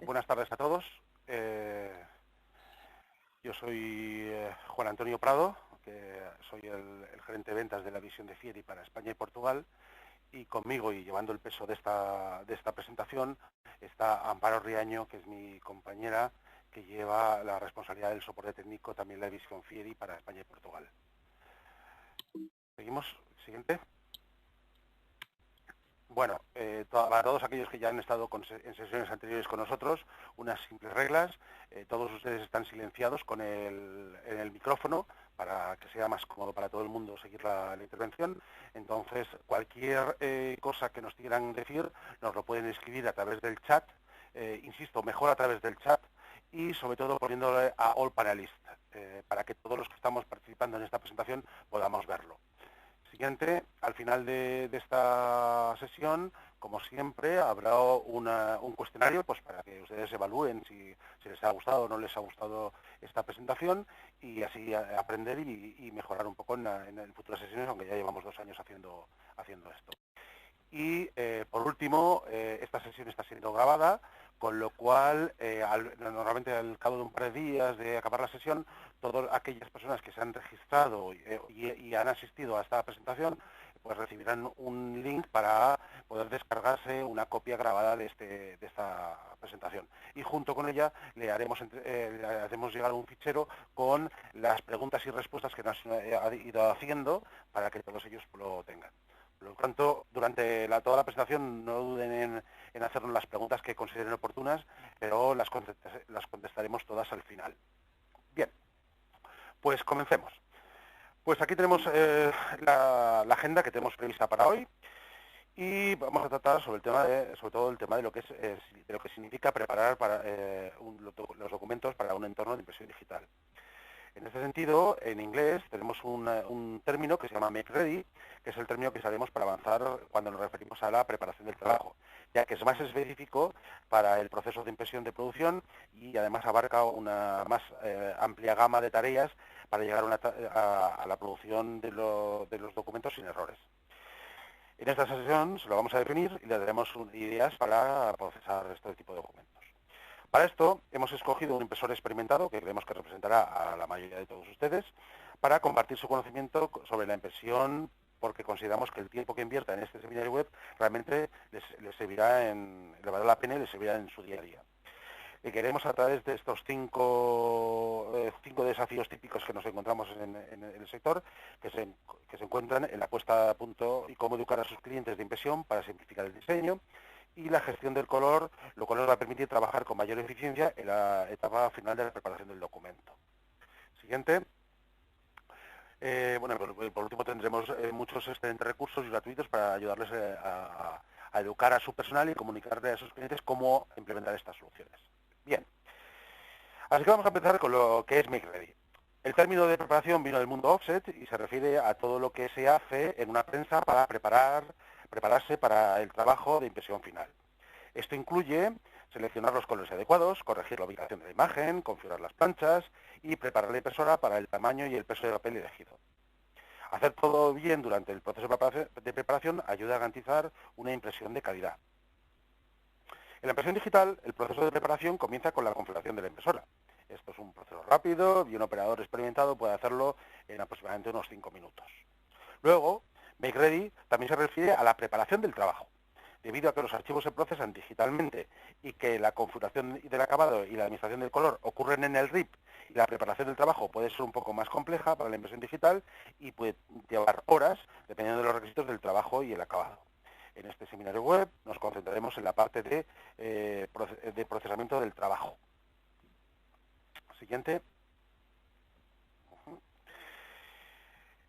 Buenas tardes a todos. Yo soy Juan Antonio Prado, que soy el gerente de ventas de la división de Fieri para España y Portugal, y conmigo y llevando el peso de esta presentación está Amparo Riaño, que es mi compañera, que lleva la responsabilidad del soporte técnico, también la división Fieri para España y Portugal. Seguimos, siguiente. Bueno, para todos aquellos que ya han estado en sesiones anteriores con nosotros, unas simples reglas. Todos ustedes están silenciados en el micrófono para que sea más cómodo para todo el mundo seguir la intervención. Entonces, cualquier cosa que nos quieran decir, nos lo pueden escribir a través del chat. Insisto, mejor a través del chat y sobre todo poniéndole a All Panelists, para que todos los que estamos participando en esta presentación podamos verlo. Siguiente, al final de esta sesión, como siempre, habrá un cuestionario pues para que ustedes evalúen si les ha gustado o no les ha gustado esta presentación y así aprender y mejorar un poco en futuras sesiones, aunque ya llevamos 2 años haciendo esto. Y por último, esta sesión está siendo grabada, con lo cual normalmente al cabo de un par de días de acabar la sesión, todas aquellas personas que se han registrado y han asistido a esta presentación, pues recibirán un link para poder descargarse una copia grabada de esta presentación. Y junto con ella le haremos llegar un fichero con las preguntas y respuestas que nos ha ido haciendo para que todos ellos lo tengan. Por lo tanto, durante toda la presentación no duden en hacernos las preguntas que consideren oportunas, pero las contestaremos todas al final. Bien, pues comencemos. Pues aquí tenemos la agenda que tenemos prevista para hoy y vamos a tratar sobre todo el tema de lo que significa preparar los documentos para un entorno de impresión digital. En este sentido, en inglés tenemos un término que se llama Make Ready, que es el término que usaremos para avanzar cuando nos referimos a la preparación del trabajo, ya que es más específico para el proceso de impresión de producción y además abarca una más amplia gama de tareas para llegar a la producción de los documentos sin errores. En esta sesión se lo vamos a definir y le daremos ideas para procesar este tipo de documentos. Para esto hemos escogido un impresor experimentado que creemos que representará a la mayoría de todos ustedes para compartir su conocimiento sobre la impresión, porque consideramos que el tiempo que invierta en este seminario web realmente le valdrá la pena y les servirá en su día a día. Y queremos a través de estos cinco desafíos típicos que nos encontramos en el sector, que se encuentran en la puesta a punto y cómo educar a sus clientes de impresión para simplificar el diseño, y la gestión del color, lo cual nos va a permitir trabajar con mayor eficiencia en la etapa final de la preparación del documento. Siguiente. Bueno, por último tendremos muchos excelentes recursos gratuitos para ayudarles a educar a su personal y comunicarle a sus clientes cómo implementar estas soluciones. Bien. Así que vamos a empezar con lo que es Make Ready. El término de preparación vino del mundo offset y se refiere a todo lo que se hace en una prensa para prepararse para el trabajo de impresión final. Esto incluye seleccionar los colores adecuados, corregir la ubicación de la imagen, configurar las planchas y preparar la impresora para el tamaño y el peso de papel elegido. Hacer todo bien durante el proceso de preparación ayuda a garantizar una impresión de calidad. En la impresión digital, el proceso de preparación comienza con la configuración de la impresora. Esto es un proceso rápido y un operador experimentado puede hacerlo en aproximadamente unos 5 minutos. Luego, Make Ready también se refiere a la preparación del trabajo. Debido a que los archivos se procesan digitalmente y que la configuración del acabado y la administración del color ocurren en el RIP, y la preparación del trabajo puede ser un poco más compleja para la impresión digital y puede llevar horas dependiendo de los requisitos del trabajo y el acabado. En este seminario web nos concentraremos en la parte de procesamiento del trabajo. Siguiente.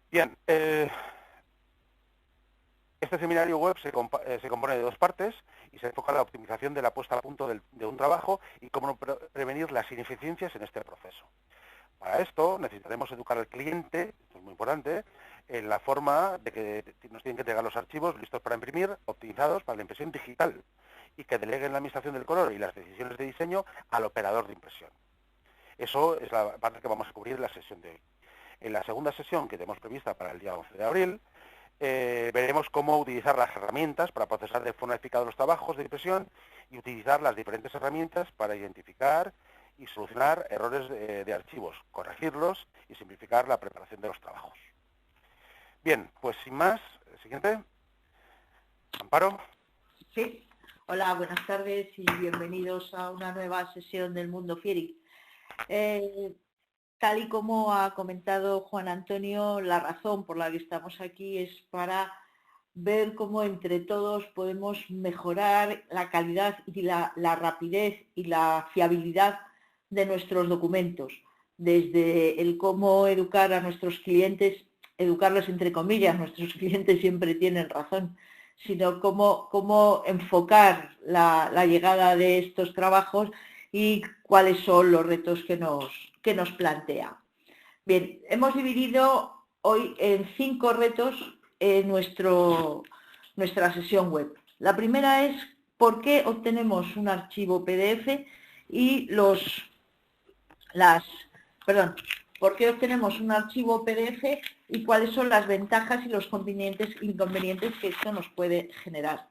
Bien. Este seminario web se compone de 2 partes y se enfoca en la optimización de la puesta a punto de un trabajo y cómo prevenir las ineficiencias en este proceso. Para esto necesitaremos educar al cliente, esto es muy importante, en la forma de que nos tienen que entregar los archivos listos para imprimir, optimizados para la impresión digital, y que deleguen la administración del color y las decisiones de diseño al operador de impresión. Eso es la parte que vamos a cubrir en la sesión de hoy. En la segunda sesión que tenemos prevista para el día 11 de abril, veremos cómo utilizar las herramientas para procesar de forma eficaz los trabajos de impresión y utilizar las diferentes herramientas para identificar y solucionar errores de archivos, corregirlos y simplificar la preparación de los trabajos. Bien, pues sin más, siguiente. Amparo. Sí. Hola, buenas tardes y bienvenidos a una nueva sesión del Mundo Fieri. Tal y como ha comentado Juan Antonio, la razón por la que estamos aquí es para ver cómo entre todos podemos mejorar la calidad y la rapidez y la fiabilidad de nuestros documentos, desde el cómo educar a nuestros clientes, educarlos entre comillas, nuestros clientes siempre tienen razón, sino cómo enfocar la llegada de estos trabajos y cuáles son los retos que nos plantea. Bien, hemos dividido hoy en 5 retos nuestra sesión web. La primera es por qué obtenemos un archivo PDF y por qué obtenemos un archivo PDF y cuáles son las ventajas y los inconvenientes que esto nos puede generar.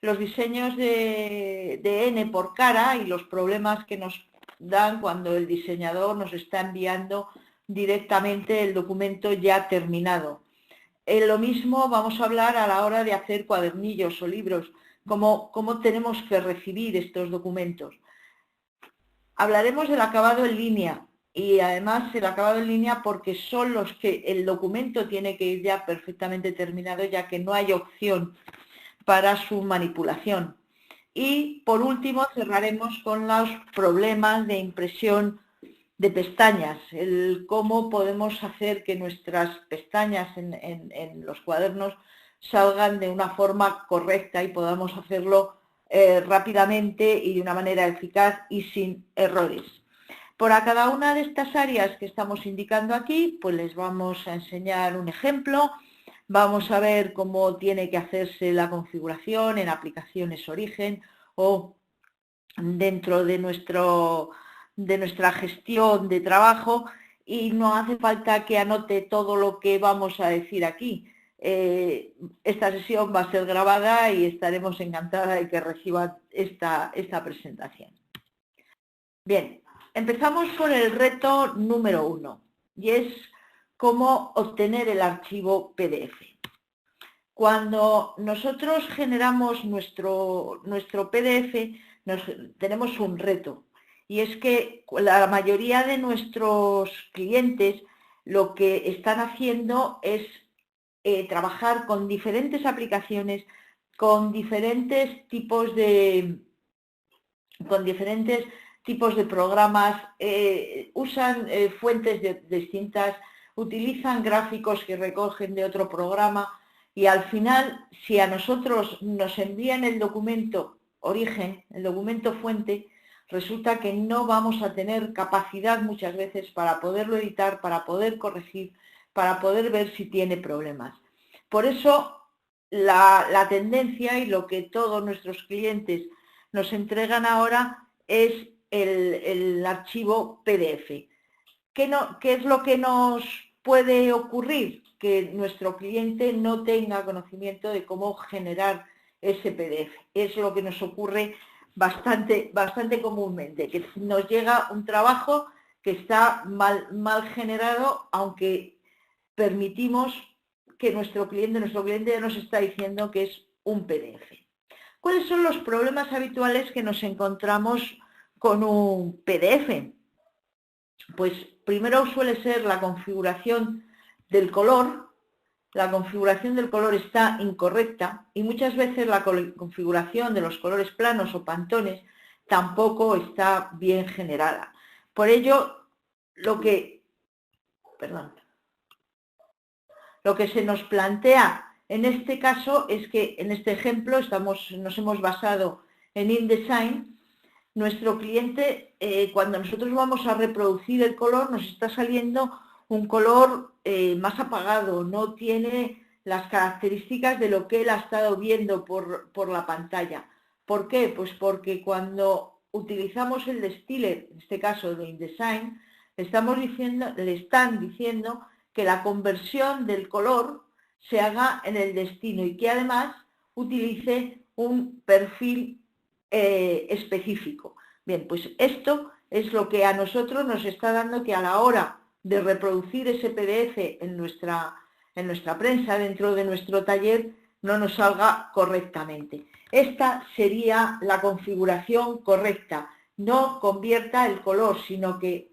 Los diseños de N por cara y los problemas que nos dan cuando el diseñador nos está enviando directamente el documento ya terminado. Lo mismo vamos a hablar a la hora de hacer cuadernillos o libros, cómo tenemos que recibir estos documentos. Hablaremos del acabado en línea y además el acabado en línea porque son los que el documento tiene que ir ya perfectamente terminado, ya que no hay opción para su manipulación. Y por último cerraremos con los problemas de impresión de pestañas, el cómo podemos hacer que nuestras pestañas en los cuadernos salgan de una forma correcta y podamos hacerlo rápidamente y de una manera eficaz y sin errores. Por cada una de estas áreas que estamos indicando aquí, pues les vamos a enseñar un ejemplo. Vamos a ver cómo tiene que hacerse la configuración en aplicaciones origen o dentro de nuestra gestión de trabajo, y no hace falta que anote todo lo que vamos a decir aquí. Esta sesión va a ser grabada y estaremos encantadas de que reciban esta presentación. Bien, empezamos con el reto número 1 y es cómo obtener el archivo PDF. Cuando nosotros generamos nuestro PDF, tenemos un reto, y es que la mayoría de nuestros clientes lo que están haciendo es trabajar con diferentes aplicaciones, con diferentes tipos de programas, usan fuentes distintas, utilizan gráficos que recogen de otro programa, y al final, si a nosotros nos envían el documento origen, el documento fuente, resulta que no vamos a tener capacidad muchas veces para poderlo editar, para poder corregir, para poder ver si tiene problemas. Por eso, la tendencia y lo que todos nuestros clientes nos entregan ahora es el archivo PDF. ¿Qué es lo que nos puede ocurrir? Que nuestro cliente no tenga conocimiento de cómo generar ese PDF. Es lo que nos ocurre bastante comúnmente, que nos llega un trabajo que está mal generado, aunque permitimos que nuestro cliente nos está diciendo que es un PDF. ¿Cuáles son los problemas habituales que nos encontramos con un PDF? Pues primero suele ser la configuración del color. La configuración del color está incorrecta y muchas veces la configuración de los colores planos o pantones tampoco está bien generada. Por ello, lo que se nos plantea en este caso es que en este ejemplo nos hemos basado en InDesign. Nuestro cliente, cuando nosotros vamos a reproducir el color, nos está saliendo un color más apagado, no tiene las características de lo que él ha estado viendo por la pantalla. ¿Por qué? Pues porque cuando utilizamos el destiller, en este caso de InDesign, le están diciendo que la conversión del color se haga en el destino y que además utilice un perfil específico. Bien, pues esto es lo que a nosotros nos está dando que a la hora de reproducir ese PDF en nuestra prensa, dentro de nuestro taller, no nos salga correctamente. Esta sería la configuración correcta. No convierta el color, sino que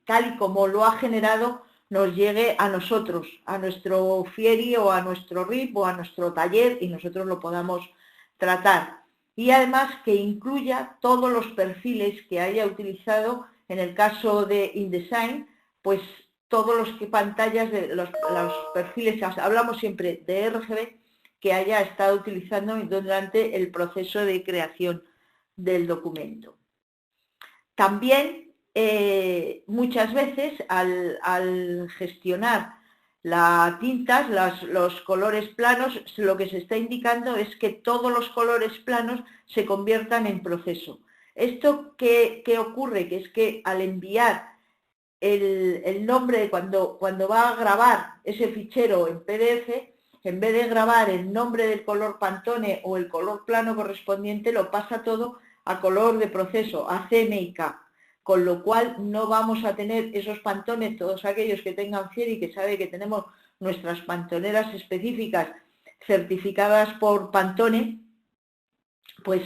tal y como lo ha generado, nos llegue a nosotros, a nuestro Fieri o a nuestro RIP o a nuestro taller y nosotros lo podamos tratar. Y además que incluya todos los perfiles que haya utilizado, en el caso de InDesign, pues todos los pantallas de los perfiles, hablamos siempre de RGB, que haya estado utilizando durante el proceso de creación del documento. También muchas veces al gestionar las tintas, los colores planos, lo que se está indicando es que todos los colores planos se conviertan en proceso. ¿Esto qué ocurre? Que es que al enviar el nombre, cuando va a grabar ese fichero en PDF, en vez de grabar el nombre del color Pantone o el color plano correspondiente, lo pasa todo a color de proceso, a CMYK, con lo cual no vamos a tener esos pantones, todos aquellos que tengan Fieri, que sabe que tenemos nuestras pantoneras específicas certificadas por Pantone, pues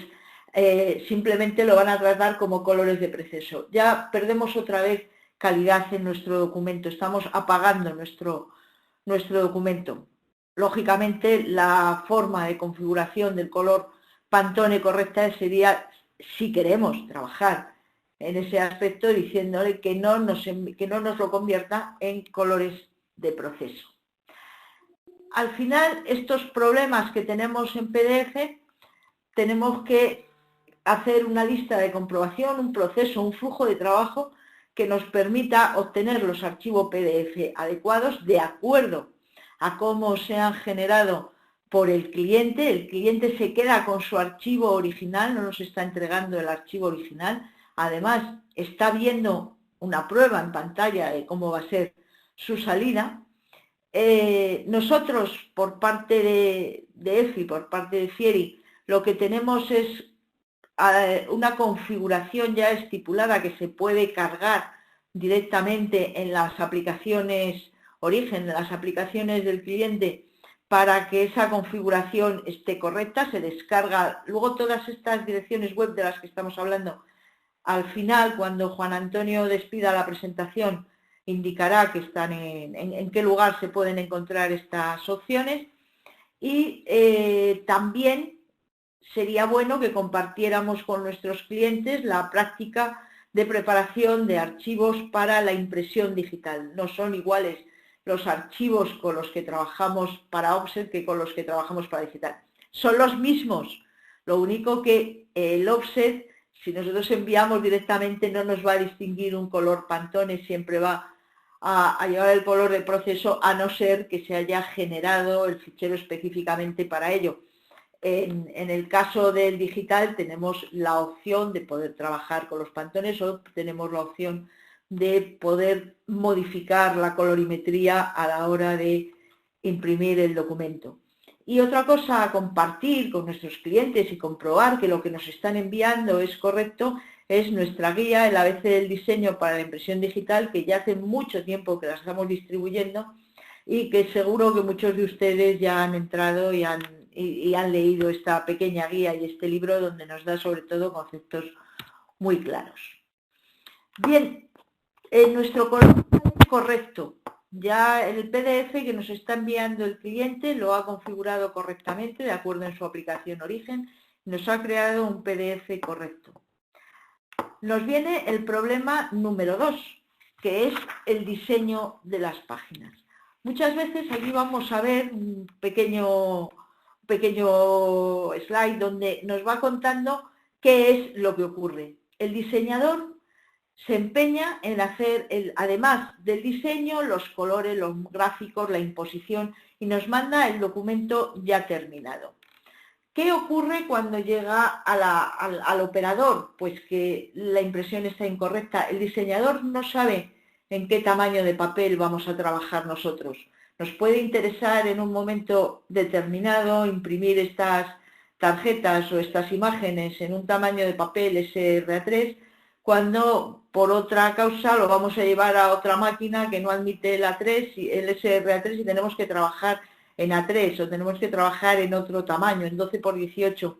simplemente lo van a tratar como colores de proceso. Ya perdemos otra vez calidad en nuestro documento, estamos apagando nuestro documento. Lógicamente, la forma de configuración del color Pantone correcta sería, si queremos trabajar en ese aspecto, diciéndole que no nos lo convierta en colores de proceso. Al final, estos problemas que tenemos en PDF, tenemos que hacer una lista de comprobación, un proceso, un flujo de trabajo que nos permita obtener los archivos PDF adecuados de acuerdo a cómo se han generado por el cliente. El cliente se queda con su archivo original, no nos está entregando el archivo original. Además, está viendo una prueba en pantalla de cómo va a ser su salida. Nosotros, por parte de EFI, por parte de Fieri, lo que tenemos es una configuración ya estipulada que se puede cargar directamente en las aplicaciones origen, en las aplicaciones del cliente, para que esa configuración esté correcta. Se descarga luego todas estas direcciones web de las que estamos hablando. Al final, cuando Juan Antonio despida la presentación, indicará que están en qué lugar se pueden encontrar estas opciones. Y también sería bueno que compartiéramos con nuestros clientes la práctica de preparación de archivos para la impresión digital. No son iguales los archivos con los que trabajamos para offset que con los que trabajamos para digital. Son los mismos, lo único que el offset, si nosotros enviamos directamente, no nos va a distinguir un color Pantone, siempre va a llevar el color de proceso, a no ser que se haya generado el fichero específicamente para ello. En el caso del digital tenemos la opción de poder trabajar con los Pantones o tenemos la opción de poder modificar la colorimetría a la hora de imprimir el documento. Y otra cosa a compartir con nuestros clientes y comprobar que lo que nos están enviando es correcto es nuestra guía, el ABC del diseño para la impresión digital, que ya hace mucho tiempo que la estamos distribuyendo y que seguro que muchos de ustedes ya han entrado y han leído esta pequeña guía y este libro, donde nos da sobre todo conceptos muy claros. Bien, nuestro color es correcto. Ya el PDF que nos está enviando el cliente lo ha configurado correctamente de acuerdo en su aplicación origen y nos ha creado un PDF correcto. Nos viene el problema número 2, que es el diseño de las páginas. Muchas veces aquí vamos a ver un pequeño slide donde nos va contando qué es lo que ocurre. El diseñador se empeña en hacer, además del diseño, los colores, los gráficos, la imposición, y nos manda el documento ya terminado. ¿Qué ocurre cuando llega al operador? Pues que la impresión está incorrecta. El diseñador no sabe en qué tamaño de papel vamos a trabajar nosotros, Nos puede interesar en un momento determinado imprimir estas tarjetas o estas imágenes en un tamaño de papel SRA3, cuando por otra causa lo vamos a llevar a otra máquina que no admite el A3 y el SRA3 y tenemos que trabajar en A3 o tenemos que trabajar en otro tamaño, en 12×18.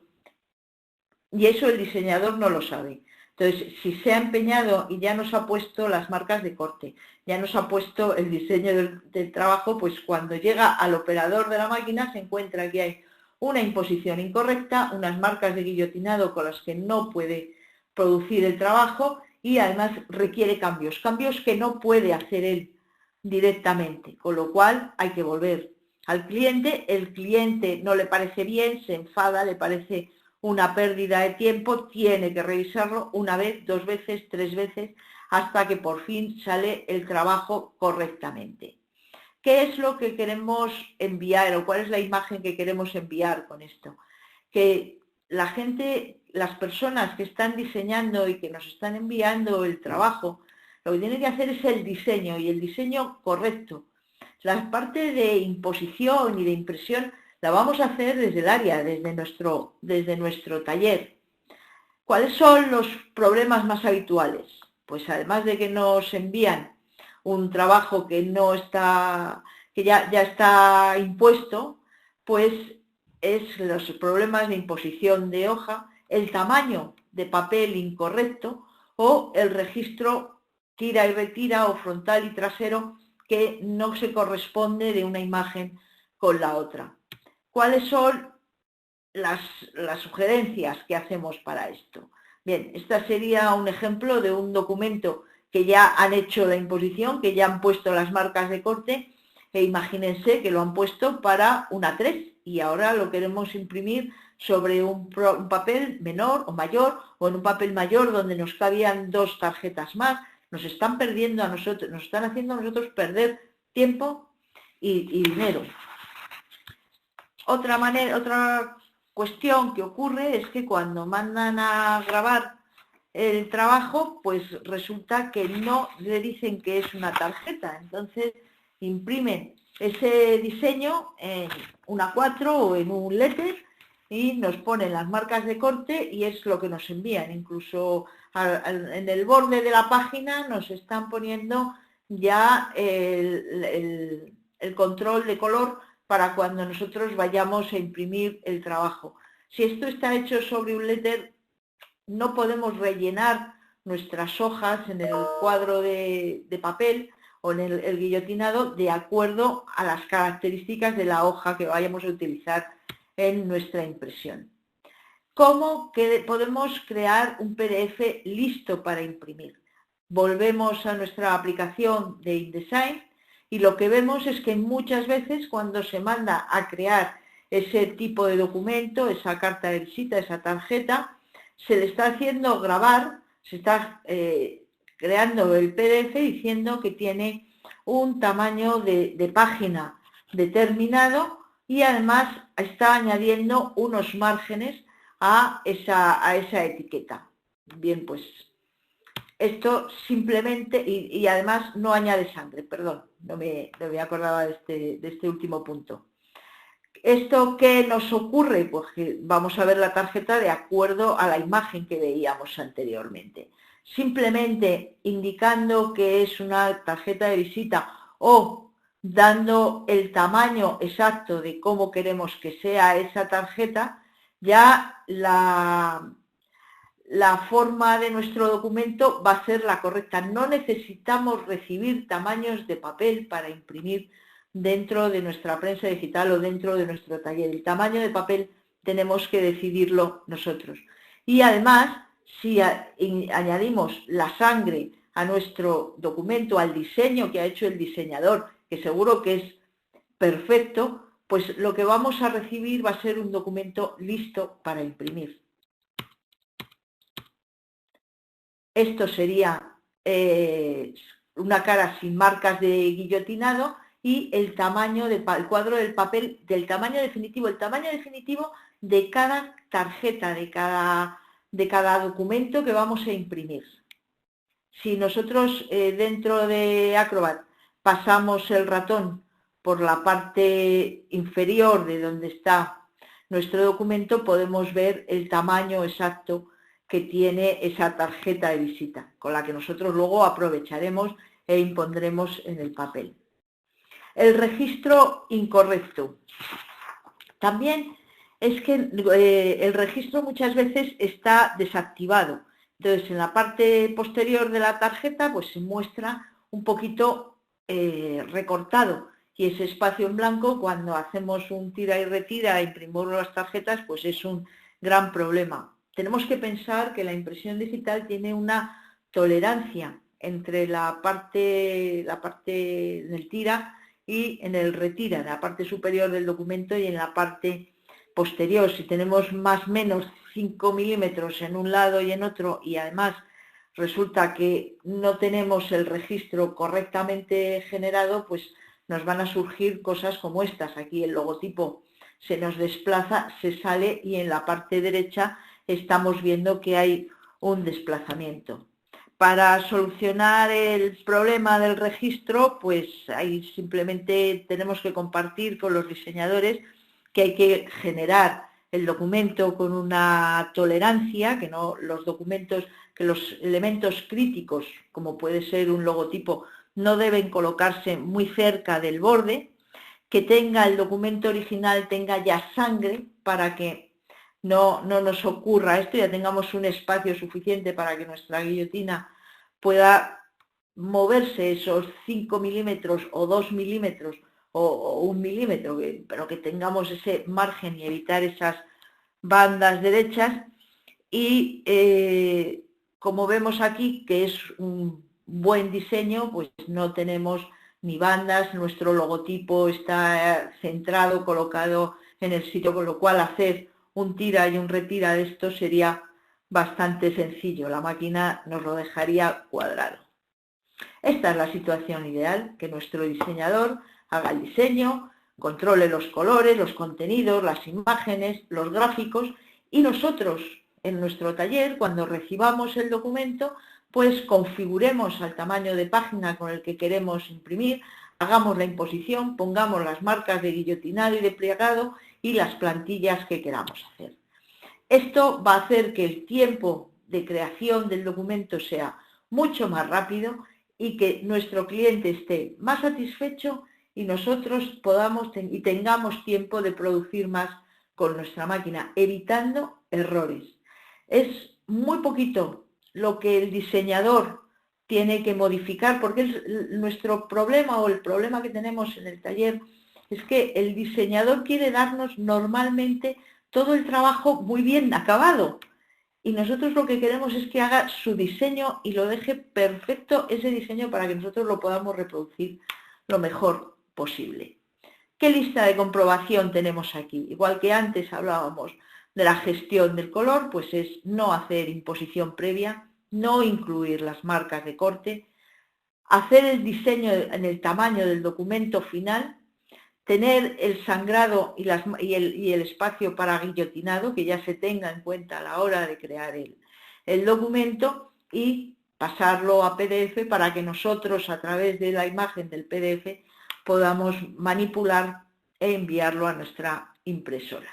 Y eso el diseñador no lo sabe. Entonces, si se ha empeñado y ya nos ha puesto las marcas de corte, ya nos ha puesto el diseño del trabajo, pues cuando llega al operador de la máquina se encuentra que hay una imposición incorrecta, unas marcas de guillotinado con las que no puede producir el trabajo y además requiere cambios que no puede hacer él directamente, con lo cual hay que volver al cliente, el cliente no le parece bien, se enfada, le parece una pérdida de tiempo, tiene que revisarlo una vez, 2 veces, 3 veces, hasta que por fin sale el trabajo correctamente. ¿Qué es lo que queremos enviar o cuál es la imagen que queremos enviar con esto? Que la gente, las personas que están diseñando y que nos están enviando el trabajo, lo que tienen que hacer es el diseño y el diseño correcto. La parte de imposición y de impresión la vamos a hacer desde el área, desde nuestro taller. ¿Cuáles son los problemas más habituales? Pues además de que nos envían un trabajo que no está, que ya está impuesto, pues es los problemas de imposición de hoja, el tamaño de papel incorrecto o el registro tira y retira o frontal y trasero que no se corresponde de una imagen con la otra. ¿Cuáles son las sugerencias que hacemos para esto? Bien, esta sería un ejemplo de un documento que ya han hecho la imposición, que ya han puesto las marcas de corte, e imagínense que lo han puesto para un A3 y ahora lo queremos imprimir sobre un papel menor o mayor o en un papel mayor donde nos cabían 2 tarjetas más. Nos están perdiendo a nosotros, nos están haciendo a nosotros perder tiempo y dinero. Otra cuestión que ocurre es que cuando mandan a grabar el trabajo, pues resulta que no le dicen que es una tarjeta. Entonces imprimen ese diseño en un A4 o en un letter y nos ponen las marcas de corte y es lo que nos envían. Incluso en el borde de la página nos están poniendo ya el control de color para cuando nosotros vayamos a imprimir el trabajo. Si esto está hecho sobre un letter, no podemos rellenar nuestras hojas en el cuadro de papel o en el guillotinado de acuerdo a las características de la hoja que vayamos a utilizar en nuestra impresión. ¿Cómo podemos crear un PDF listo para imprimir? Volvemos a nuestra aplicación de InDesign y lo que vemos es que muchas veces cuando se manda a crear ese tipo de documento, esa carta de visita, esa tarjeta, se le está haciendo grabar, se está creando el PDF diciendo que tiene un tamaño de página determinado y además está añadiendo unos márgenes a esa etiqueta. Bien, pues esto simplemente, y además no añade sangre, perdón, no me acordaba de este último punto. ¿Esto qué nos ocurre? Pues que vamos a ver la tarjeta de acuerdo a la imagen que veíamos anteriormente. Simplemente indicando que es una tarjeta de visita o dando el tamaño exacto de cómo queremos que sea esa tarjeta, ya la forma de nuestro documento va a ser la correcta. No necesitamos recibir tamaños de papel para imprimir dentro de nuestra prensa digital o dentro de nuestro taller. El tamaño de papel tenemos que decidirlo nosotros. Y además, si añadimos la sangre a nuestro documento, al diseño que ha hecho el diseñador, que seguro que es perfecto, pues lo que vamos a recibir va a ser un documento listo para imprimir. Esto sería una cara sin marcas de guillotinado y el tamaño del cuadro del papel, del tamaño definitivo, de cada tarjeta, de cada documento que vamos a imprimir. Si nosotros dentro de Acrobat pasamos el ratón por la parte inferior de donde está nuestro documento podemos ver el tamaño exacto que tiene esa tarjeta de visita, con la que nosotros luego aprovecharemos e impondremos en el papel. El registro incorrecto. También es que el registro muchas veces está desactivado. Entonces, en la parte posterior de la tarjeta pues se muestra un poquito recortado, y ese espacio en blanco, cuando hacemos un tira y retira e imprimimos las tarjetas, pues es un gran problema. Tenemos que pensar que la impresión digital tiene una tolerancia entre la parte del tira y en el retira, en la parte superior del documento y en la parte posterior. Si tenemos más o menos 5 milímetros en un lado y en otro, y además resulta que no tenemos el registro correctamente generado, pues nos van a surgir cosas como estas. Aquí el logotipo se nos desplaza, se sale, y en la parte derecha estamos viendo que hay un desplazamiento. Para solucionar el problema del registro, pues ahí simplemente tenemos que compartir con los diseñadores que hay que generar el documento con una tolerancia, que no los documentos, que los elementos críticos, como puede ser un logotipo, no deben colocarse muy cerca del borde, que tenga el documento original, tenga ya sangre, para que no nos ocurra esto, ya tengamos un espacio suficiente para que nuestra guillotina pueda moverse esos 5 milímetros o 2 milímetros o 1 milímetro, pero que tengamos ese margen y evitar esas bandas derechas. Y como vemos aquí, que es un buen diseño, pues no tenemos ni bandas, nuestro logotipo está centrado, colocado en el sitio, con lo cual hacer un tira y un retira de esto sería bastante sencillo, la máquina nos lo dejaría cuadrado. Esta es la situación ideal, que nuestro diseñador haga el diseño, controle los colores, los contenidos, las imágenes, los gráficos, y nosotros en nuestro taller, cuando recibamos el documento, pues configuremos al tamaño de página con el que queremos imprimir, hagamos la imposición, pongamos las marcas de guillotinado y de plegado y las plantillas que queramos hacer. Esto va a hacer que el tiempo de creación del documento sea mucho más rápido y que nuestro cliente esté más satisfecho y nosotros podamos y tengamos tiempo de producir más con nuestra máquina, evitando errores. Es muy poquito lo que el diseñador tiene que modificar, porque nuestro problema, o el problema que tenemos en el taller, es que el diseñador quiere darnos normalmente todo el trabajo muy bien acabado, y nosotros lo que queremos es que haga su diseño y lo deje perfecto ese diseño para que nosotros lo podamos reproducir lo mejor posible. ¿Qué lista de comprobación tenemos aquí? Igual que antes hablábamos de la gestión del color, pues es no hacer imposición previa, no incluir las marcas de corte, hacer el diseño en el tamaño del documento final, tener el sangrado y el espacio para guillotinado, que ya se tenga en cuenta a la hora de crear el documento, y pasarlo a PDF para que nosotros, a través de la imagen del PDF, podamos manipular e enviarlo a nuestra impresora.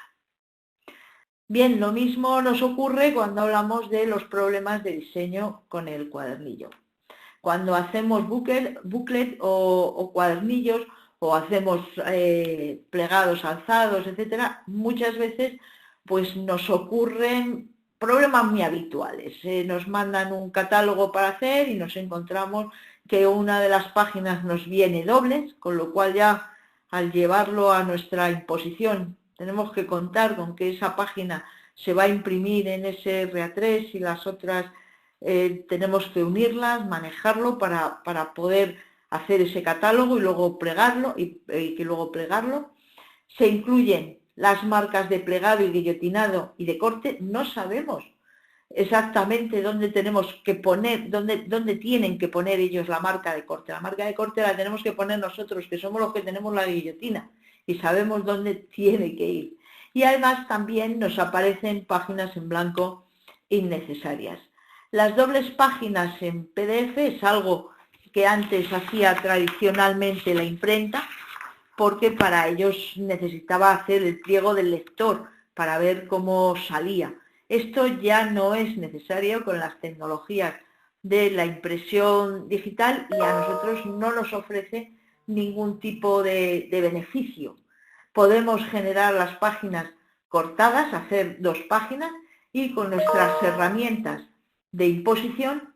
Bien, lo mismo nos ocurre cuando hablamos de los problemas de diseño con el cuadernillo. Cuando hacemos booklet o cuadernillos, o hacemos plegados alzados, etcétera, muchas veces pues nos ocurren problemas muy habituales. Nos mandan un catálogo para hacer y nos encontramos que una de las páginas nos viene dobles, con lo cual ya al llevarlo a nuestra imposición tenemos que contar con que esa página se va a imprimir en SRA3 y las otras tenemos que unirlas, manejarlo para poder hacer ese catálogo y luego plegarlo Se incluyen las marcas de plegado y guillotinado y de corte. No sabemos exactamente dónde tenemos que poner, dónde tienen que poner ellos la marca de corte. La marca de corte la tenemos que poner nosotros, que somos los que tenemos la guillotina y sabemos dónde tiene que ir. Y además también nos aparecen páginas en blanco innecesarias. Las dobles páginas en PDF es algo que antes hacía tradicionalmente la imprenta, porque para ellos necesitaba hacer el pliego del lector para ver cómo salía. Esto ya no es necesario con las tecnologías de la impresión digital y a nosotros no nos ofrece ningún tipo de beneficio. Podemos generar las páginas cortadas, hacer 2 páginas y con nuestras herramientas de imposición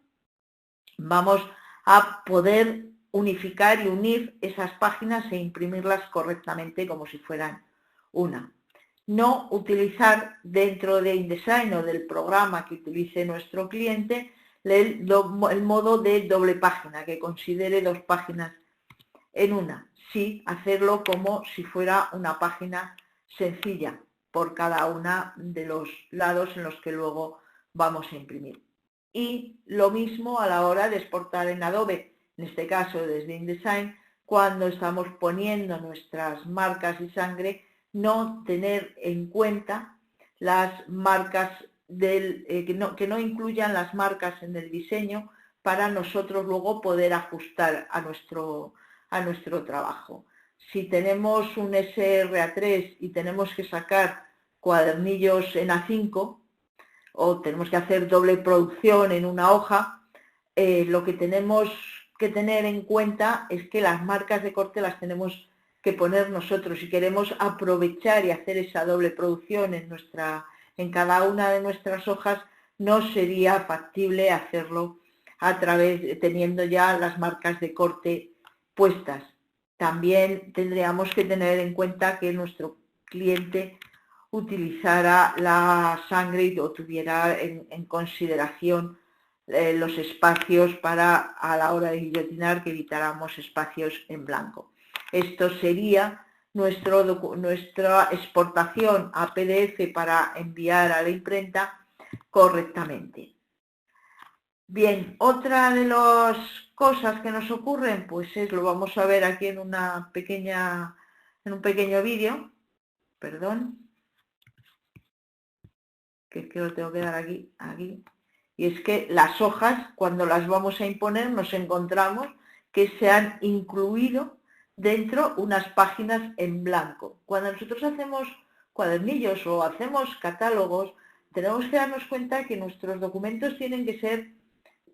vamos a poder unificar y unir esas páginas e imprimirlas correctamente como si fueran una. No utilizar dentro de InDesign o del programa que utilice nuestro cliente el modo de doble página, que considere 2 páginas en una. Sí, hacerlo como si fuera una página sencilla por cada una de los lados en los que luego vamos a imprimir. Y lo mismo a la hora de exportar en Adobe, en este caso desde InDesign, cuando estamos poniendo nuestras marcas y sangre, no tener en cuenta las marcas que no incluyan las marcas en el diseño para nosotros luego poder ajustar a nuestro trabajo. Si tenemos un SRA3 y tenemos que sacar cuadernillos en A5 o tenemos que hacer doble producción en una hoja, lo que tenemos que tener en cuenta es que las marcas de corte las tenemos que poner nosotros. Si queremos aprovechar y hacer esa doble producción en cada una de nuestras hojas, no sería factible hacerlo teniendo ya las marcas de corte puestas. También tendríamos que tener en cuenta que nuestro cliente utilizara la sangre o tuviera en consideración los espacios a la hora de guillotinar, que evitáramos espacios en blanco. Esto sería nuestra exportación a PDF para enviar a la imprenta correctamente. Bien, otra de las cosas que nos ocurren, pues lo vamos a ver aquí en un pequeño vídeo, perdón, que es que lo tengo que dar aquí, y es que las hojas, cuando las vamos a imponer, nos encontramos que se han incluido dentro unas páginas en blanco. Cuando nosotros hacemos cuadernillos o hacemos catálogos, tenemos que darnos cuenta que nuestros documentos tienen que ser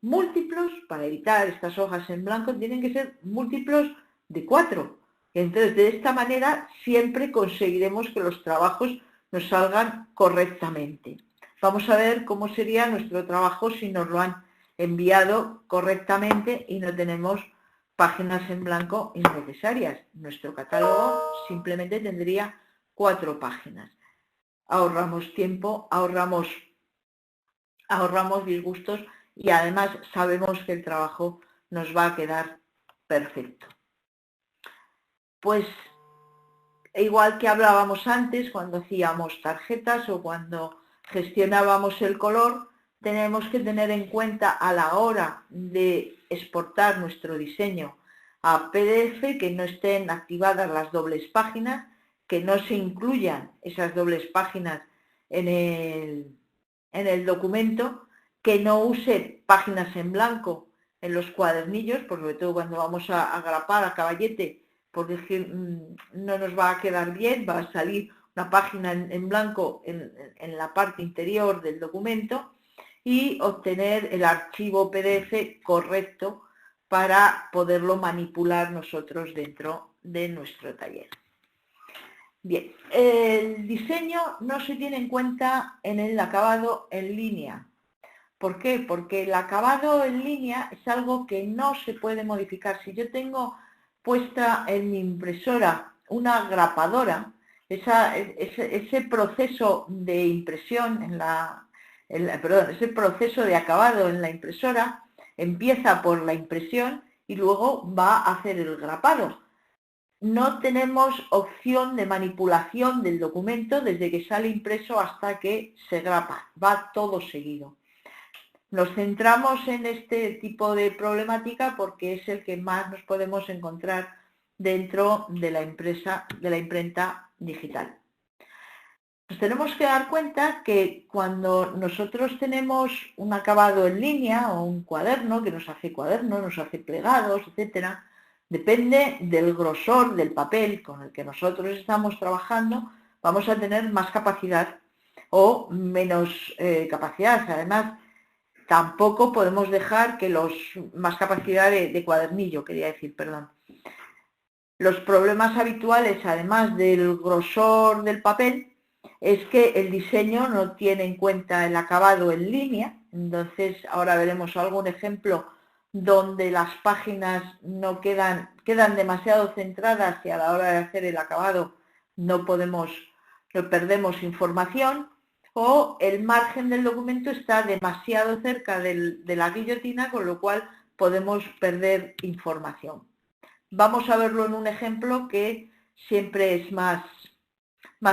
múltiplos, para evitar estas hojas en blanco, tienen que ser múltiplos de 4. Entonces, de esta manera, siempre conseguiremos que los trabajos nos salgan correctamente. Vamos a ver cómo sería nuestro trabajo si nos lo han enviado correctamente y no tenemos páginas en blanco innecesarias. Nuestro catálogo simplemente tendría 4 páginas. Ahorramos tiempo, ahorramos disgustos y además sabemos que el trabajo nos va a quedar perfecto. Pues igual que hablábamos antes, cuando hacíamos tarjetas o cuando gestionábamos el color, tenemos que tener en cuenta a la hora de exportar nuestro diseño a PDF que no estén activadas las dobles páginas, que no se incluyan esas dobles páginas en el documento, que no use páginas en blanco en los cuadernillos, porque sobre todo cuando vamos a grapar a caballete, porque es que no nos va a quedar bien, va a salir una página en blanco en la parte interior del documento, y obtener el archivo PDF correcto para poderlo manipular nosotros dentro de nuestro taller. Bien, el diseño no se tiene en cuenta en el acabado en línea. ¿Por qué? Porque el acabado en línea es algo que no se puede modificar. Si yo tengo puesta en mi impresora una grapadora, ese proceso de impresión ese proceso de acabado en la impresora empieza por la impresión y luego va a hacer el grapado. No tenemos opción de manipulación del documento desde que sale impreso hasta que se grapa, va todo seguido. Nos centramos en este tipo de problemática porque es el que más nos podemos encontrar dentro de la imprenta digital. Nos tenemos que dar cuenta que cuando nosotros tenemos un acabado en línea o un cuaderno que nos hace cuadernos, nos hace plegados, etcétera, Depende del grosor del papel con el que nosotros estamos trabajando, vamos a tener más capacidad o menos capacidad. Además, tampoco podemos dejar que más capacidad de cuadernillo, quería decir, perdón. Los problemas habituales, además del grosor del papel, es que el diseño no tiene en cuenta el acabado en línea. Entonces, ahora veremos algún ejemplo donde las páginas no quedan demasiado centradas y a la hora de hacer el acabado no perdemos información, o el margen del documento está demasiado cerca de la guillotina, con lo cual podemos perder información. Vamos a verlo en un ejemplo que siempre es más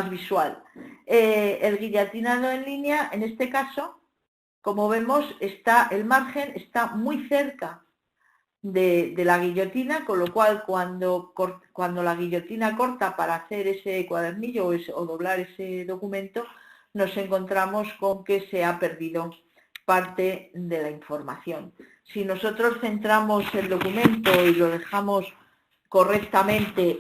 visual. El guillotinado en línea, en este caso, como vemos, el margen está muy cerca de la guillotina, con lo cual cuando la guillotina corta para hacer ese cuadernillo o doblar ese documento, nos encontramos con que se ha perdido parte de la información. Si nosotros centramos el documento y lo dejamos correctamente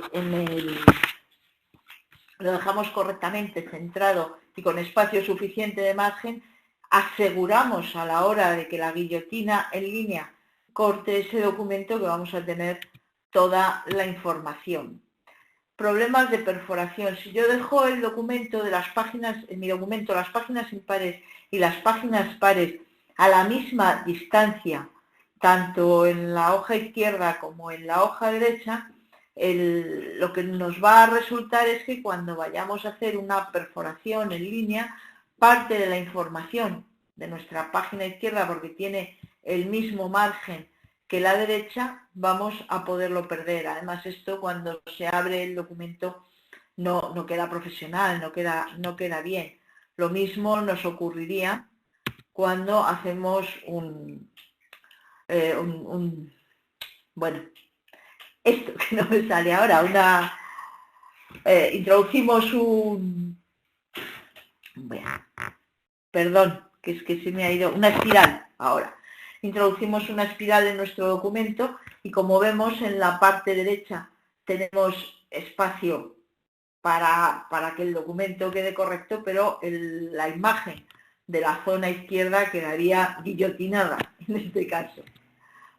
centrado y con espacio suficiente de margen, aseguramos a la hora de que la guillotina en línea corte ese documento que vamos a tener toda la información. Problemas de perforación. Si yo dejo el documento de las páginas, en mi documento, las páginas impares y las páginas pares a la misma distancia, tanto en la hoja izquierda como en la hoja derecha, lo que nos va a resultar es que cuando vayamos a hacer una perforación en línea, parte de la información de nuestra página izquierda, porque tiene el mismo margen que la derecha, vamos a poderlo perder. Además, esto cuando se abre el documento no queda profesional, no queda bien. Lo mismo nos ocurriría cuando hacemos bueno, esto que no me sale ahora, introducimos perdón, que es que se me ha ido, una espiral ahora. Introducimos una espiral en nuestro documento y como vemos en la parte derecha tenemos espacio para que el documento quede correcto, pero la imagen de la zona izquierda quedaría guillotinada en este caso.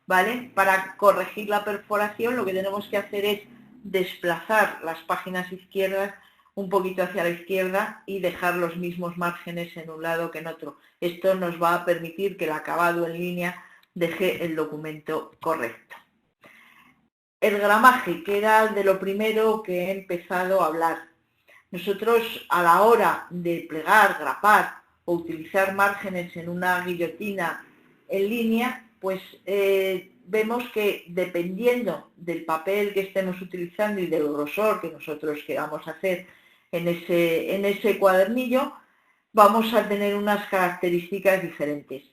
¿Vale? Para corregir la perforación lo que tenemos que hacer es desplazar las páginas izquierdas un poquito hacia la izquierda y dejar los mismos márgenes en un lado que en otro. Esto nos va a permitir que el acabado en línea deje el documento correcto. El gramaje, que era de lo primero que he empezado a hablar. Nosotros a la hora de plegar, grapar o utilizar márgenes en una guillotina en línea, pues vemos que dependiendo del papel que estemos utilizando y del grosor que nosotros queramos hacer en ese cuadernillo, vamos a tener unas características diferentes.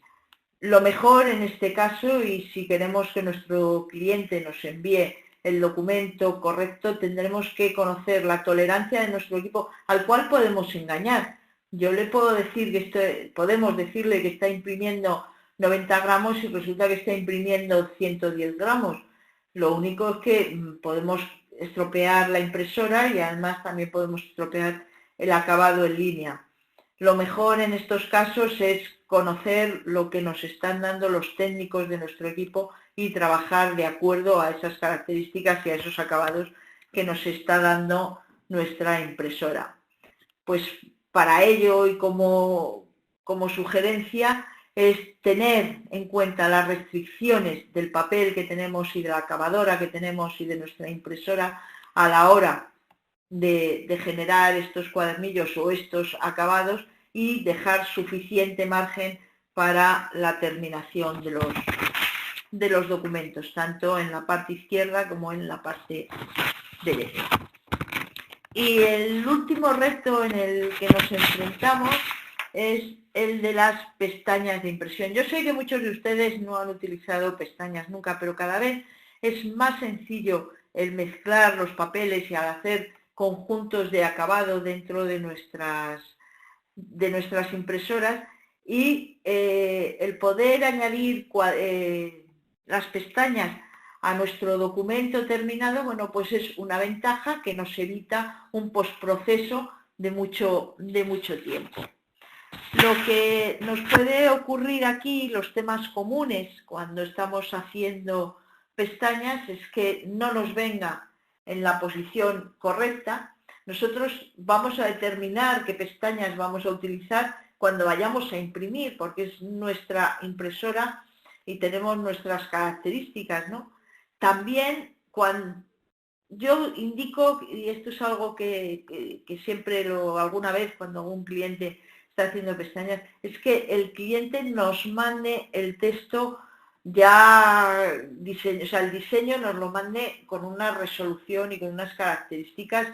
Lo mejor en este caso, y si queremos que nuestro cliente nos envíe el documento correcto, tendremos que conocer la tolerancia de nuestro equipo, al cual podemos engañar. Yo le puedo decir que podemos decirle que está imprimiendo 90 gramos y resulta que está imprimiendo 110 gramos. Lo único es que podemos estropear la impresora y además también podemos estropear el acabado en línea. Lo mejor en estos casos es conocer lo que nos están dando los técnicos de nuestro equipo y trabajar de acuerdo a esas características y a esos acabados que nos está dando nuestra impresora. Pues para ello y como sugerencia es tener en cuenta las restricciones del papel que tenemos y de la acabadora que tenemos y de nuestra impresora a la hora de generar estos cuadernillos o estos acabados y dejar suficiente margen para la terminación de los documentos, tanto en la parte izquierda como en la parte derecha. Y el último reto en el que nos enfrentamos es el de las pestañas de impresión. Yo sé que muchos de ustedes no han utilizado pestañas nunca, pero cada vez es más sencillo el mezclar los papeles y al hacer conjuntos de acabado dentro de nuestras impresoras y el poder añadir las pestañas a nuestro documento terminado, bueno, pues es una ventaja que nos evita un postproceso de mucho tiempo. Lo que nos puede ocurrir aquí, los temas comunes cuando estamos haciendo pestañas, es que no nos venga en la posición correcta. Nosotros vamos a determinar qué pestañas vamos a utilizar cuando vayamos a imprimir, porque es nuestra impresora y tenemos nuestras características, ¿no? También cuando yo indico, y esto es algo que siempre alguna vez cuando un cliente está haciendo pestañas, es que el cliente nos mande el texto ya diseño, o sea, el diseño nos lo mande con una resolución y con unas características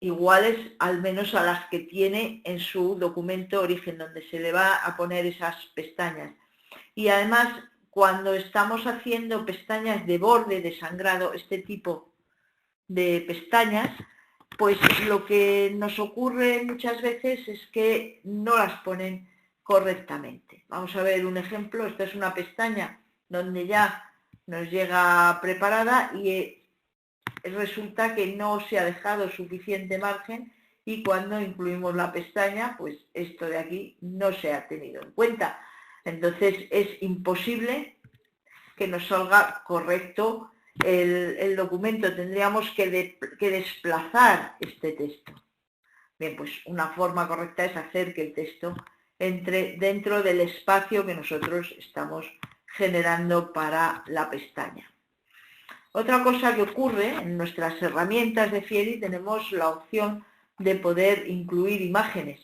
iguales al menos a las que tiene en su documento origen, donde se le va a poner esas pestañas. Y además, cuando estamos haciendo pestañas de borde, de sangrado, este tipo de pestañas, pues lo que nos ocurre muchas veces es que no las ponen correctamente. Vamos a ver un ejemplo. Esta es una pestaña donde ya nos llega preparada y resulta que no se ha dejado suficiente margen, y cuando incluimos la pestaña, pues esto de aquí no se ha tenido en cuenta. Entonces es imposible que nos salga correcto el documento. Tendríamos que desplazar este texto. Bien, pues una forma correcta es hacer que el texto entre dentro del espacio que nosotros estamos generando para la pestaña. Otra cosa que ocurre en nuestras herramientas de Fieri, tenemos la opción de poder incluir imágenes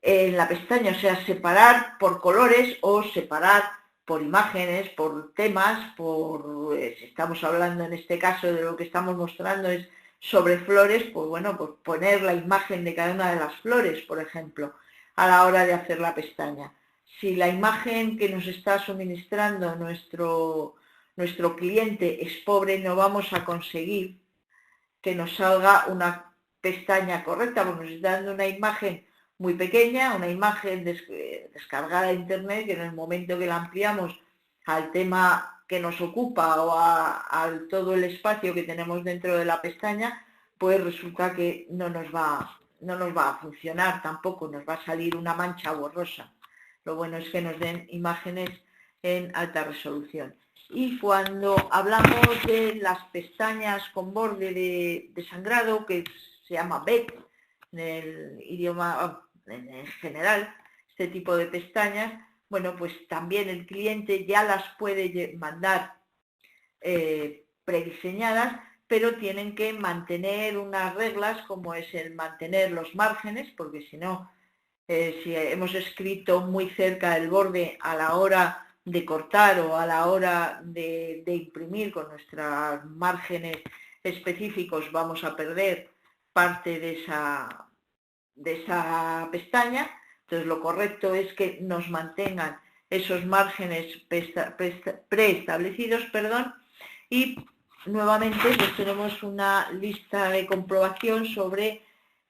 en la pestaña, o sea, separar por colores o separar por imágenes, por temas, si estamos hablando en este caso de lo que estamos mostrando es sobre flores, pues bueno, pues poner la imagen de cada una de las flores, por ejemplo, a la hora de hacer la pestaña. Si la imagen que nos está suministrando nuestro cliente es pobre, no vamos a conseguir que nos salga una pestaña correcta, porque nos está dando una imagen muy pequeña, una imagen descargada de internet, que en el momento que la ampliamos al tema que nos ocupa o a todo el espacio que tenemos dentro de la pestaña, pues resulta que no nos va a funcionar tampoco, nos va a salir una mancha borrosa. Lo bueno es que nos den imágenes en alta resolución. Y cuando hablamos de las pestañas con borde de sangrado, que se llama BEC en el idioma en general, este tipo de pestañas, bueno, pues también el cliente ya las puede mandar prediseñadas, pero tienen que mantener unas reglas, como es el mantener los márgenes, porque si no, si hemos escrito muy cerca del borde a la hora de cortar o a la hora de imprimir con nuestros márgenes específicos, vamos a perder parte de esa pestaña. Entonces lo correcto es que nos mantengan esos márgenes preestablecidos, y nuevamente pues tenemos una lista de comprobación sobre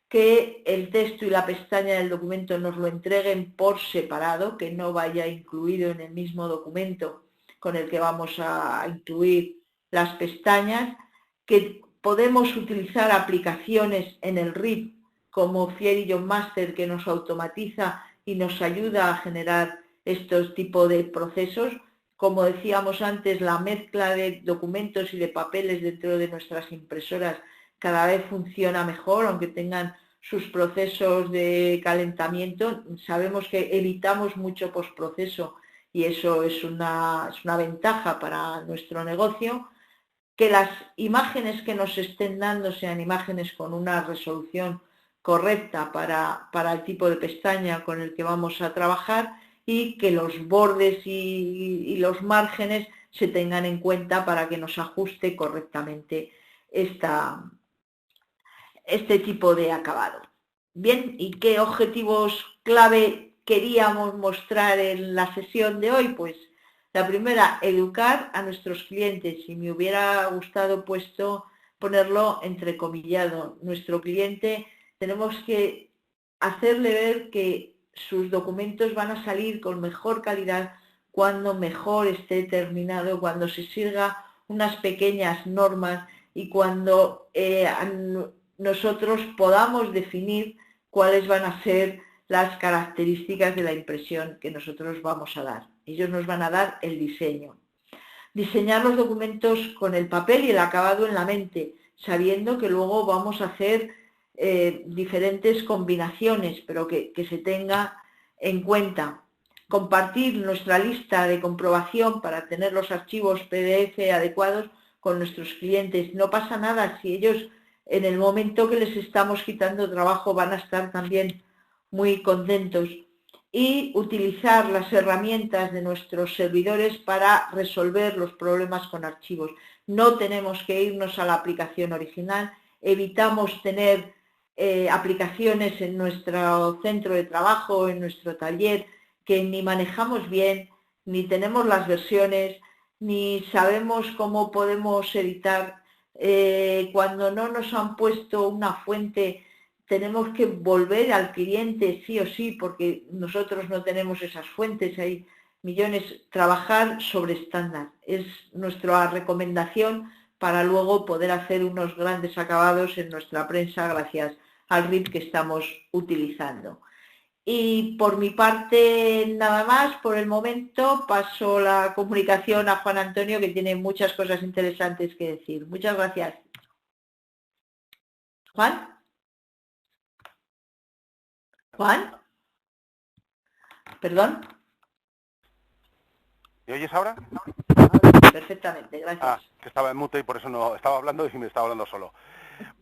que el texto y la pestaña del documento nos lo entreguen por separado, que no vaya incluido en el mismo documento con el que vamos a incluir las pestañas, que podemos utilizar aplicaciones en el RIP como Fieri Job Master, que nos automatiza y nos ayuda a generar estos tipos de procesos. Como decíamos antes, la mezcla de documentos y de papeles dentro de nuestras impresoras cada vez funciona mejor, aunque tengan sus procesos de calentamiento. Sabemos que evitamos mucho postproceso y eso es una ventaja para nuestro negocio. Que las imágenes que nos estén dando sean imágenes con una resolución correcta para el tipo de pestaña con el que vamos a trabajar, y que los bordes y los márgenes se tengan en cuenta para que nos ajuste correctamente este tipo de acabado. Bien, ¿y qué objetivos clave queríamos mostrar en la sesión de hoy? Pues la primera, educar a nuestros clientes, y me hubiera gustado ponerlo entrecomillado. Nuestro cliente tenemos que hacerle ver que sus documentos van a salir con mejor calidad cuando mejor esté terminado, cuando se siga unas pequeñas normas y cuando nosotros podamos definir cuáles van a ser las características de la impresión que nosotros vamos a dar. Ellos nos van a dar el diseño. Diseñar los documentos con el papel y el acabado en la mente, sabiendo que luego vamos a hacer diferentes combinaciones, pero que se tenga en cuenta. Compartir nuestra lista de comprobación para tener los archivos PDF adecuados con nuestros clientes. No pasa nada si ellos en el momento que les estamos quitando trabajo van a estar también muy contentos. Y utilizar las herramientas de nuestros servidores para resolver los problemas con archivos. No tenemos que irnos a la aplicación original, evitamos tener aplicaciones en nuestro centro de trabajo, en nuestro taller, que ni manejamos bien, ni tenemos las versiones, ni sabemos cómo podemos editar. Cuando no nos han puesto una fuente, tenemos que volver al cliente sí o sí, porque nosotros no tenemos esas fuentes, hay millones. Trabajar sobre estándar es nuestra recomendación para luego poder hacer unos grandes acabados en nuestra prensa gracias al RIP que estamos utilizando. Y por mi parte nada más, por el momento paso la comunicación a Juan Antonio, que tiene muchas cosas interesantes que decir. Muchas gracias. ¿Juan? ¿Juan? ¿Perdón? ¿Me oyes ahora? Perfectamente, gracias. Que estaba en mute y por eso no estaba hablando y me estaba hablando solo.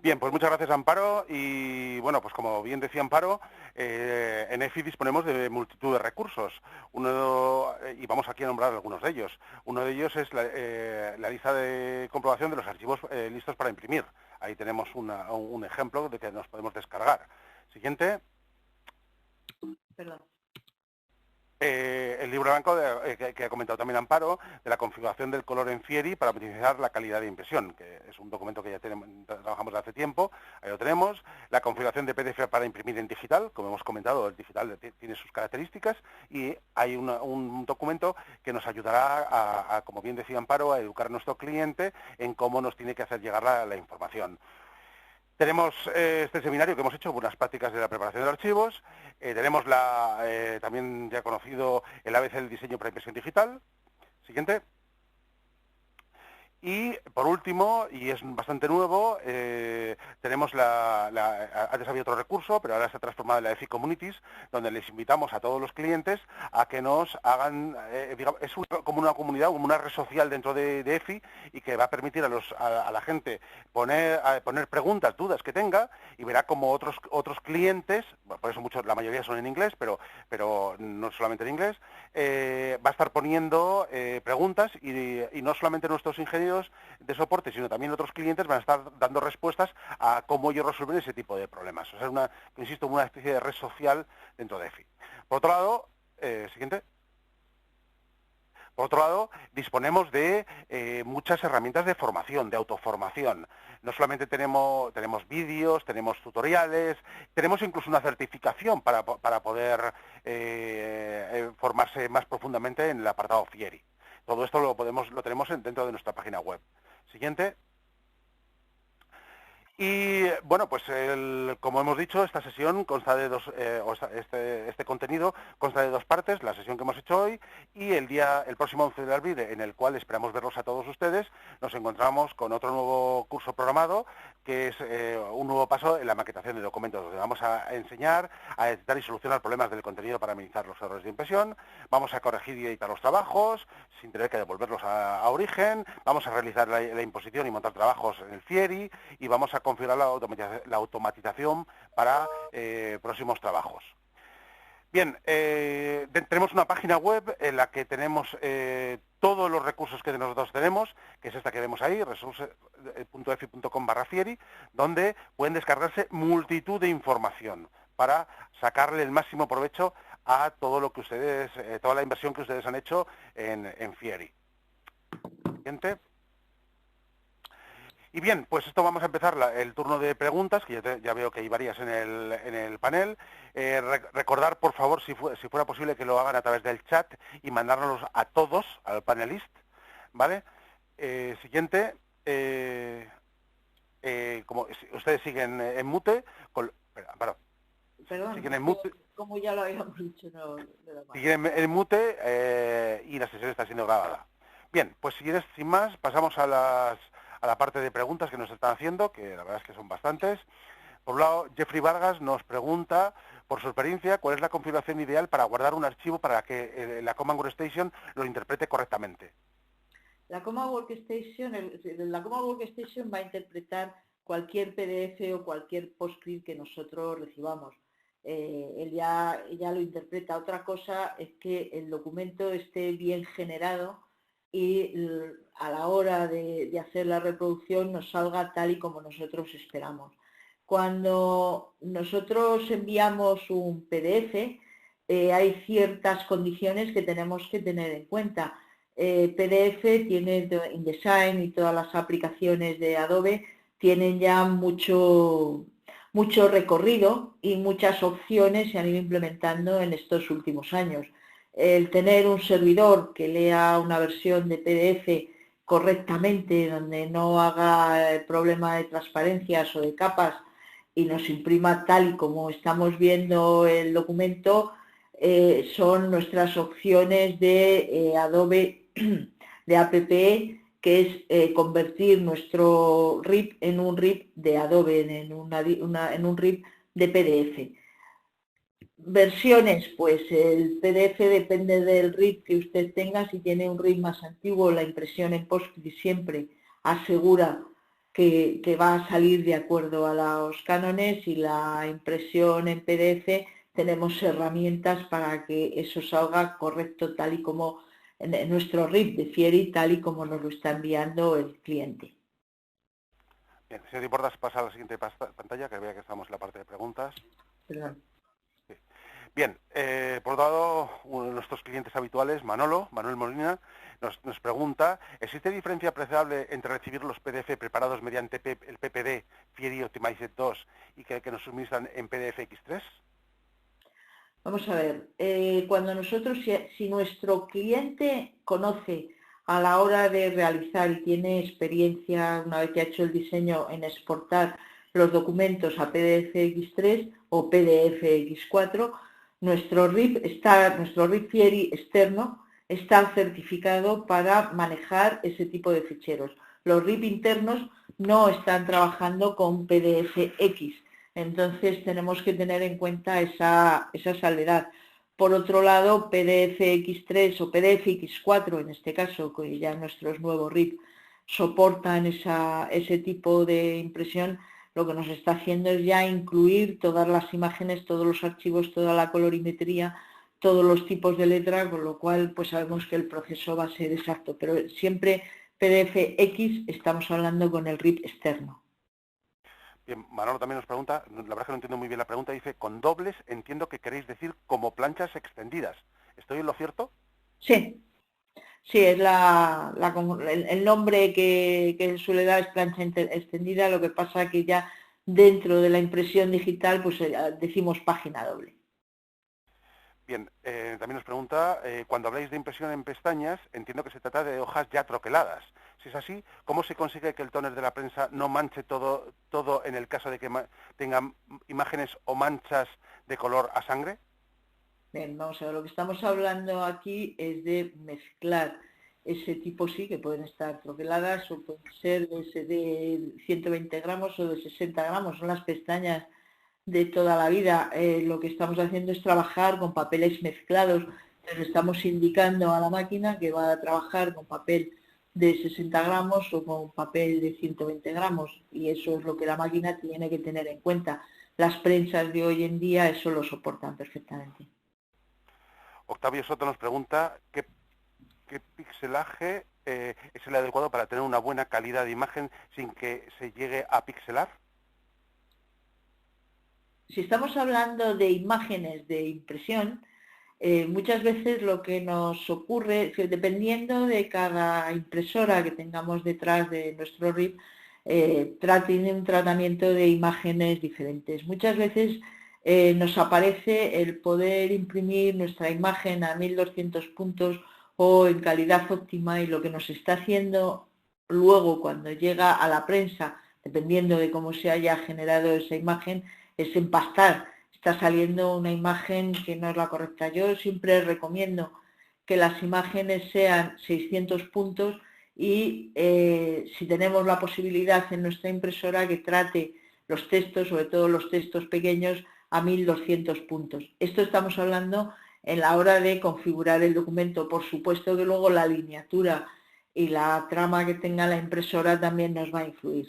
Bien, pues muchas gracias, Amparo, y bueno, pues como bien decía Amparo, en EFI disponemos de multitud de recursos, y vamos aquí a nombrar algunos de ellos. Uno de ellos es la lista de comprobación de los archivos listos para imprimir. Ahí tenemos un ejemplo de que nos podemos descargar. Siguiente. Perdón. El libro blanco que ha comentado también Amparo, de la configuración del color en Fieri para optimizar la calidad de impresión, que es un documento que ya trabajamos hace tiempo, ahí lo tenemos. La configuración de PDF para imprimir en digital, como hemos comentado, el digital tiene sus características, y hay un documento que nos ayudará como bien decía Amparo, a educar a nuestro cliente en cómo nos tiene que hacer llegar la información. Tenemos este seminario que hemos hecho, unas prácticas de la preparación de archivos. Tenemos también ya conocido el ABC del diseño para impresión digital. Siguiente. Y por último, y es bastante nuevo, tenemos antes había otro recurso, pero ahora se ha transformado en la EFI Communities, donde les invitamos a todos los clientes a que nos hagan, digamos, es como una comunidad, como una red social dentro de EFI, y que va a permitir a la gente poner preguntas, dudas que tenga, y verá como otros clientes, por eso la mayoría son en inglés, pero no solamente en inglés, va a estar poniendo preguntas, y no solamente nuestros ingenieros de soporte, sino también otros clientes van a estar dando respuestas a cómo ellos resuelven ese tipo de problemas. O sea, insisto, una especie de red social dentro de EFI. Por otro lado, siguiente. Por otro lado, disponemos de muchas herramientas de formación, de autoformación. No solamente tenemos vídeos, tenemos tutoriales, tenemos incluso una certificación para poder formarse más profundamente en el apartado Fieri. Todo esto lo tenemos dentro de nuestra página web. Siguiente. Y bueno, pues como hemos dicho, esta sesión consta de este contenido consta de dos partes, la sesión que hemos hecho hoy y el próximo 11 de abril, en el cual esperamos verlos a todos ustedes. Nos encontramos con otro nuevo curso programado, que es un nuevo paso en la maquetación de documentos, donde vamos a enseñar a detectar y solucionar problemas del contenido para minimizar los errores de impresión, vamos a corregir y editar los trabajos sin tener que devolverlos a origen, vamos a realizar la imposición y montar trabajos en el Fieri, y vamos a configurar la automatización para próximos trabajos. Bien, tenemos una página web en la que tenemos todos los recursos que nosotros tenemos, que es esta que vemos ahí, resource.efi.com/Fieri, donde pueden descargarse multitud de información para sacarle el máximo provecho a todo lo que ustedes, toda la inversión que ustedes han hecho en Fieri. Siguiente. Y bien, pues esto vamos a empezar el turno de preguntas, que ya veo que hay varias en el panel. Recordar, por favor, si fuera posible, que lo hagan a través del chat y mandárnoslos a todos, al panelist, ¿vale? Siguiente. Como ustedes siguen en mute, perdón, Perdón, siguen en mute, como ya lo habíamos dicho, no le da más. siguen en mute y la sesión está siendo grabada. Bien, pues si quieres, sin más, pasamos a la parte de preguntas que nos están haciendo, que la verdad es que son bastantes. Por un lado, Jeffrey Vargas nos pregunta, por su experiencia, cuál es la configuración ideal para guardar un archivo para que la Command Workstation lo interprete correctamente. La Command Workstation, la Command Workstation va a interpretar cualquier PDF o cualquier PostScript que nosotros recibamos. Él ya lo interpreta. Otra cosa es que el documento esté bien generado y a la hora de hacer la reproducción nos salga tal y como nosotros esperamos. Cuando nosotros enviamos un PDF, hay ciertas condiciones que tenemos que tener en cuenta. PDF tiene InDesign y todas las aplicaciones de Adobe tienen ya mucho recorrido y muchas opciones se han ido implementando en estos últimos años. El tener un servidor que lea una versión de PDF correctamente, donde no haga problema de transparencias o de capas y nos imprima tal y como estamos viendo el documento, son nuestras opciones de Adobe, de APP, que es convertir nuestro RIP en un RIP de Adobe, en un RIP de PDF. Versiones, pues el PDF depende del RIP que usted tenga. Si tiene un RIP más antiguo, la impresión en PostScript siempre asegura que va a salir de acuerdo a los cánones, y la impresión en PDF tenemos herramientas para que eso salga correcto tal y como en nuestro RIP de Fieri, tal y como nos lo está enviando el cliente. Bien, si no te importas, pasa a la siguiente pantalla, que vea que estamos en la parte de preguntas. Perdón. Sí. Bien, por otro lado, uno de nuestros clientes habituales, Manuel Molina, nos pregunta, ¿existe diferencia apreciable entre recibir los PDF preparados mediante el PPD Fieri Optimized 2 y que nos suministran en PDF X3? Vamos a ver, cuando nosotros, si nuestro cliente conoce a la hora de realizar y tiene experiencia una vez que ha hecho el diseño en exportar los documentos a PDF X3 o PDF X4, nuestro RIP Fieri externo está certificado para manejar ese tipo de ficheros. Los RIP internos no están trabajando con PDF X. Entonces tenemos que tener en cuenta esa salvedad. Por otro lado, PDF X3 o PDF X4, en este caso, que ya nuestros nuevos RIP soportan ese tipo de impresión, lo que nos está haciendo es ya incluir todas las imágenes, todos los archivos, toda la colorimetría, todos los tipos de letra, con lo cual pues sabemos que el proceso va a ser exacto. Pero siempre PDF X estamos hablando con el RIP externo. Bien, Manolo también nos pregunta, la verdad es que no entiendo muy bien la pregunta, dice, con dobles entiendo que queréis decir como planchas extendidas. ¿Estoy en lo cierto? Sí, es el nombre que suele dar es plancha extendida, lo que pasa que ya dentro de la impresión digital pues decimos página doble. Bien, también nos pregunta, cuando habláis de impresión en pestañas, entiendo que se trata de hojas ya troqueladas. Si es así, ¿cómo se consigue que el tóner de la prensa no manche todo en el caso de que tengan imágenes o manchas de color a sangre? Bien, vamos a ver, lo que estamos hablando aquí es de mezclar ese tipo, sí, que pueden estar troqueladas o pueden ser de 120 gramos o de 60 gramos, son las pestañas de toda la vida. Lo que estamos haciendo es trabajar con papeles mezclados. Entonces estamos indicando a la máquina que va a trabajar con papel de 60 gramos o con papel de 120 gramos, y eso es lo que la máquina tiene que tener en cuenta. Las prensas de hoy en día eso lo soportan perfectamente. Octavio Soto nos pregunta, ¿qué pixelaje es el adecuado para tener una buena calidad de imagen sin que se llegue a pixelar? Si estamos hablando de imágenes de impresión, muchas veces lo que nos ocurre, dependiendo de cada impresora que tengamos detrás de nuestro RIP, tiene un tratamiento de imágenes diferentes. Muchas veces nos aparece el poder imprimir nuestra imagen a 1200 puntos o en calidad óptima, y lo que nos está haciendo luego cuando llega a la prensa, dependiendo de cómo se haya generado esa imagen, es empastar. Está saliendo una imagen que no es la correcta. Yo siempre recomiendo que las imágenes sean 600 puntos y si tenemos la posibilidad en nuestra impresora que trate los textos, sobre todo los textos pequeños, a 1200 puntos. Esto estamos hablando en la hora de configurar el documento. Por supuesto que luego la lineatura y la trama que tenga la impresora también nos va a influir.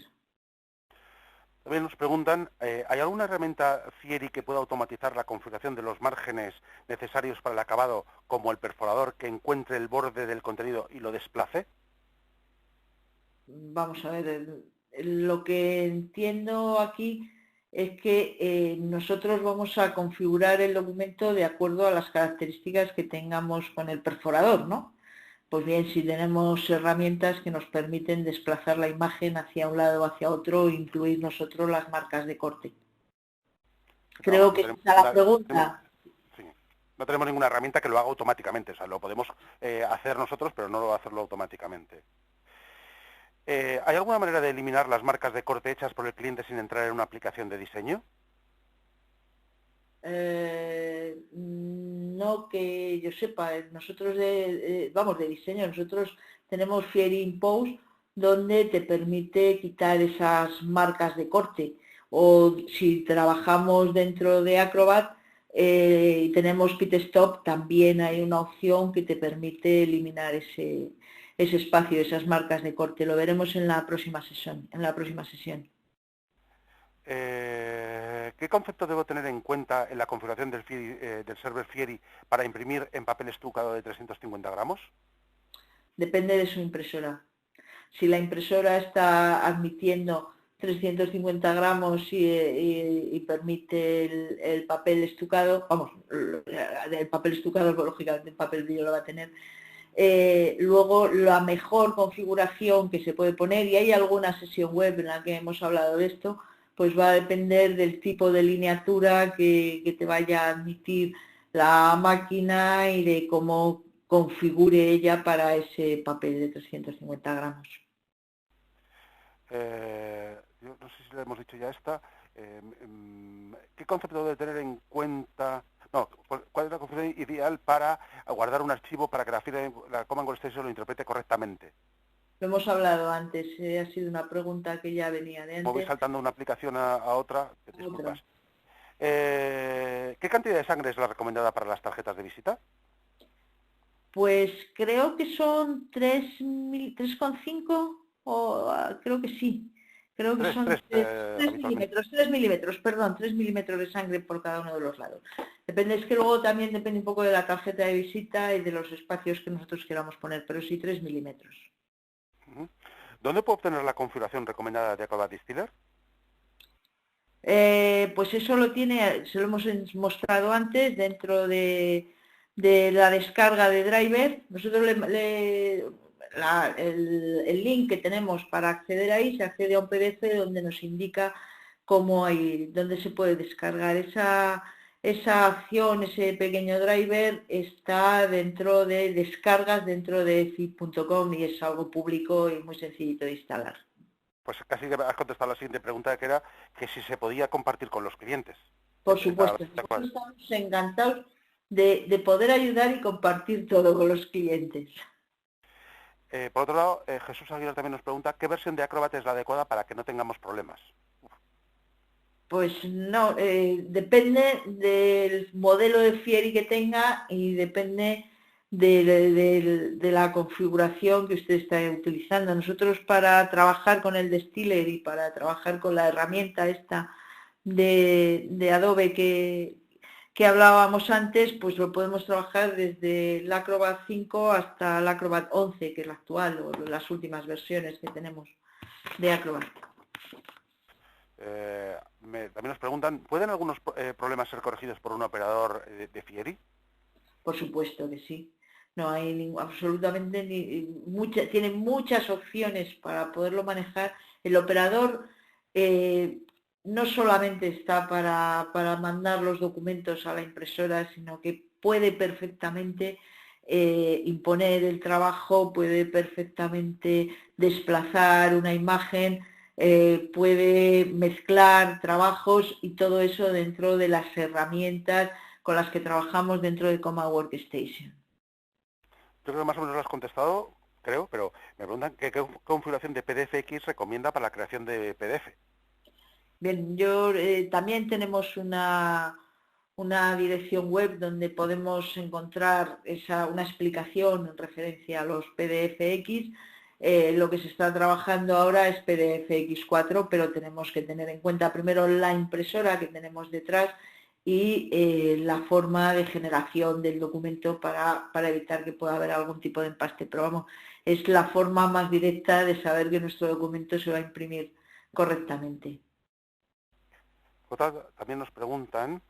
También nos preguntan, ¿hay alguna herramienta Fieri que pueda automatizar la configuración de los márgenes necesarios para el acabado, como el perforador, que encuentre el borde del contenido y lo desplace? Vamos a ver, lo que entiendo aquí es que nosotros vamos a configurar el documento de acuerdo a las características que tengamos con el perforador, ¿no? Pues bien, si tenemos herramientas que nos permiten desplazar la imagen hacia un lado o hacia otro o incluir nosotros las marcas de corte. Creo que esa es la pregunta. Sí, no tenemos ninguna herramienta que lo haga automáticamente, o sea, lo podemos hacer nosotros, pero no hacerlo automáticamente. ¿Hay alguna manera de eliminar las marcas de corte hechas por el cliente sin entrar en una aplicación de diseño? No que yo sepa, nosotros de diseño, nosotros tenemos Fieri Impose donde te permite quitar esas marcas de corte, o si trabajamos dentro de Acrobat y tenemos Pit Stop, también hay una opción que te permite eliminar ese espacio, esas marcas de corte. Lo veremos en la próxima sesión. ¿Qué concepto debo tener en cuenta en la configuración del server Fieri para imprimir en papel estucado de 350 gramos? Depende de su impresora. Si la impresora está admitiendo 350 gramos y permite el papel estucado, vamos, el papel estucado, lógicamente el papel brillo lo va a tener. Luego la mejor configuración que se puede poner, y hay alguna sesión web en la que hemos hablado de esto, pues va a depender del tipo de lineatura que te vaya a admitir la máquina y de cómo configure ella para ese papel de 350 gramos. Yo no sé si le hemos dicho ya esta. ¿Qué concepto debe tener en cuenta? No, ¿cuál es la configuración ideal para guardar un archivo para que la Command Core Station lo interprete correctamente? Lo hemos hablado antes, ha sido una pregunta que ya venía de antes. Como voy saltando de una aplicación a otra, disculpas. ¿Qué cantidad de sangre es la recomendada para las tarjetas de visita? Pues creo que son 3,5 o creo que sí. Creo que son 3 milímetros, 3 milímetros, perdón, 3 milímetros de sangre por cada uno de los lados. Depende, es que luego también depende un poco de la tarjeta de visita y de los espacios que nosotros queramos poner, pero sí 3 milímetros. ¿Dónde puedo obtener la configuración recomendada de Acrobat Distiller? Pues eso se lo hemos mostrado antes dentro de la descarga de driver. Nosotros el link que tenemos para acceder ahí, se accede a un PDF donde nos indica dónde se puede descargar esa acción, ese pequeño driver está dentro de descargas dentro de zip.com y es algo público y muy sencillito de instalar. Pues casi has contestado la siguiente pregunta, que era que si se podía compartir con los clientes. Por supuesto, nosotros estamos encantados de poder ayudar y compartir todo con los clientes. Por otro lado, Jesús Aguilar también nos pregunta ¿qué versión de Acrobat es la adecuada para que no tengamos problemas? Pues no, depende del modelo de Fieri que tenga y depende de la configuración que usted está utilizando. Nosotros para trabajar con el Distiller y para trabajar con la herramienta esta de Adobe que hablábamos antes, pues lo podemos trabajar desde el Acrobat 5 hasta el Acrobat 11, que es la actual, o las últimas versiones que tenemos de Acrobat. También nos preguntan, ¿pueden algunos problemas ser corregidos por un operador de Fieri? Por supuesto que sí. No hay absolutamente tiene muchas opciones para poderlo manejar. El operador no solamente está para mandar los documentos a la impresora, sino que puede perfectamente imponer el trabajo, puede perfectamente desplazar una imagen, puede mezclar trabajos y todo eso dentro de las herramientas con las que trabajamos dentro de Coma Workstation. Yo creo que más o menos lo has contestado, creo, pero me preguntan qué configuración de PDFX recomienda para la creación de PDF. Bien, también tenemos una dirección web donde podemos encontrar una explicación en referencia a los PDFX. Lo que se está trabajando ahora es PDFX4, pero tenemos que tener en cuenta primero la impresora que tenemos detrás y la forma de generación del documento para evitar que pueda haber algún tipo de empaste. Pero vamos, es la forma más directa de saber que nuestro documento se va a imprimir correctamente. También nos preguntan,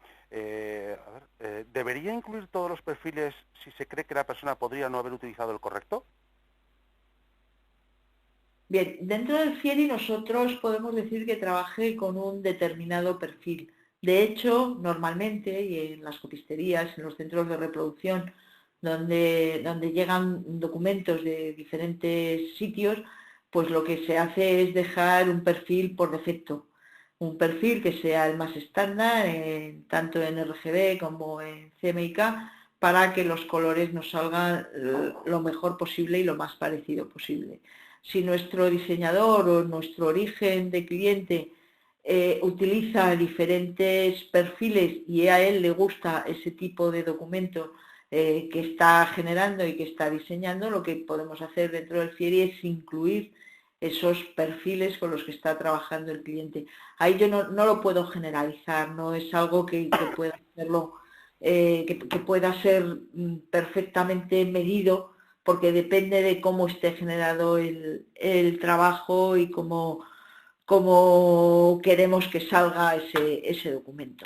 ¿debería incluir todos los perfiles si se cree que la persona podría no haber utilizado el correcto? Bien, dentro del FIERI nosotros podemos decir que trabaje con un determinado perfil. De hecho, normalmente, y en las copisterías, en los centros de reproducción, donde llegan documentos de diferentes sitios, pues lo que se hace es dejar un perfil por defecto. Un perfil que sea el más estándar, tanto en RGB como en CMYK, para que los colores nos salgan lo mejor posible y lo más parecido posible. Si nuestro diseñador o nuestro origen de cliente utiliza diferentes perfiles y a él le gusta ese tipo de documento que está generando y que está diseñando, lo que podemos hacer dentro del FIERI es incluir esos perfiles con los que está trabajando el cliente. Ahí yo no lo puedo generalizar, no es algo que pueda hacerlo, que pueda ser perfectamente medido, porque depende de cómo esté generado el trabajo y cómo queremos que salga ese documento.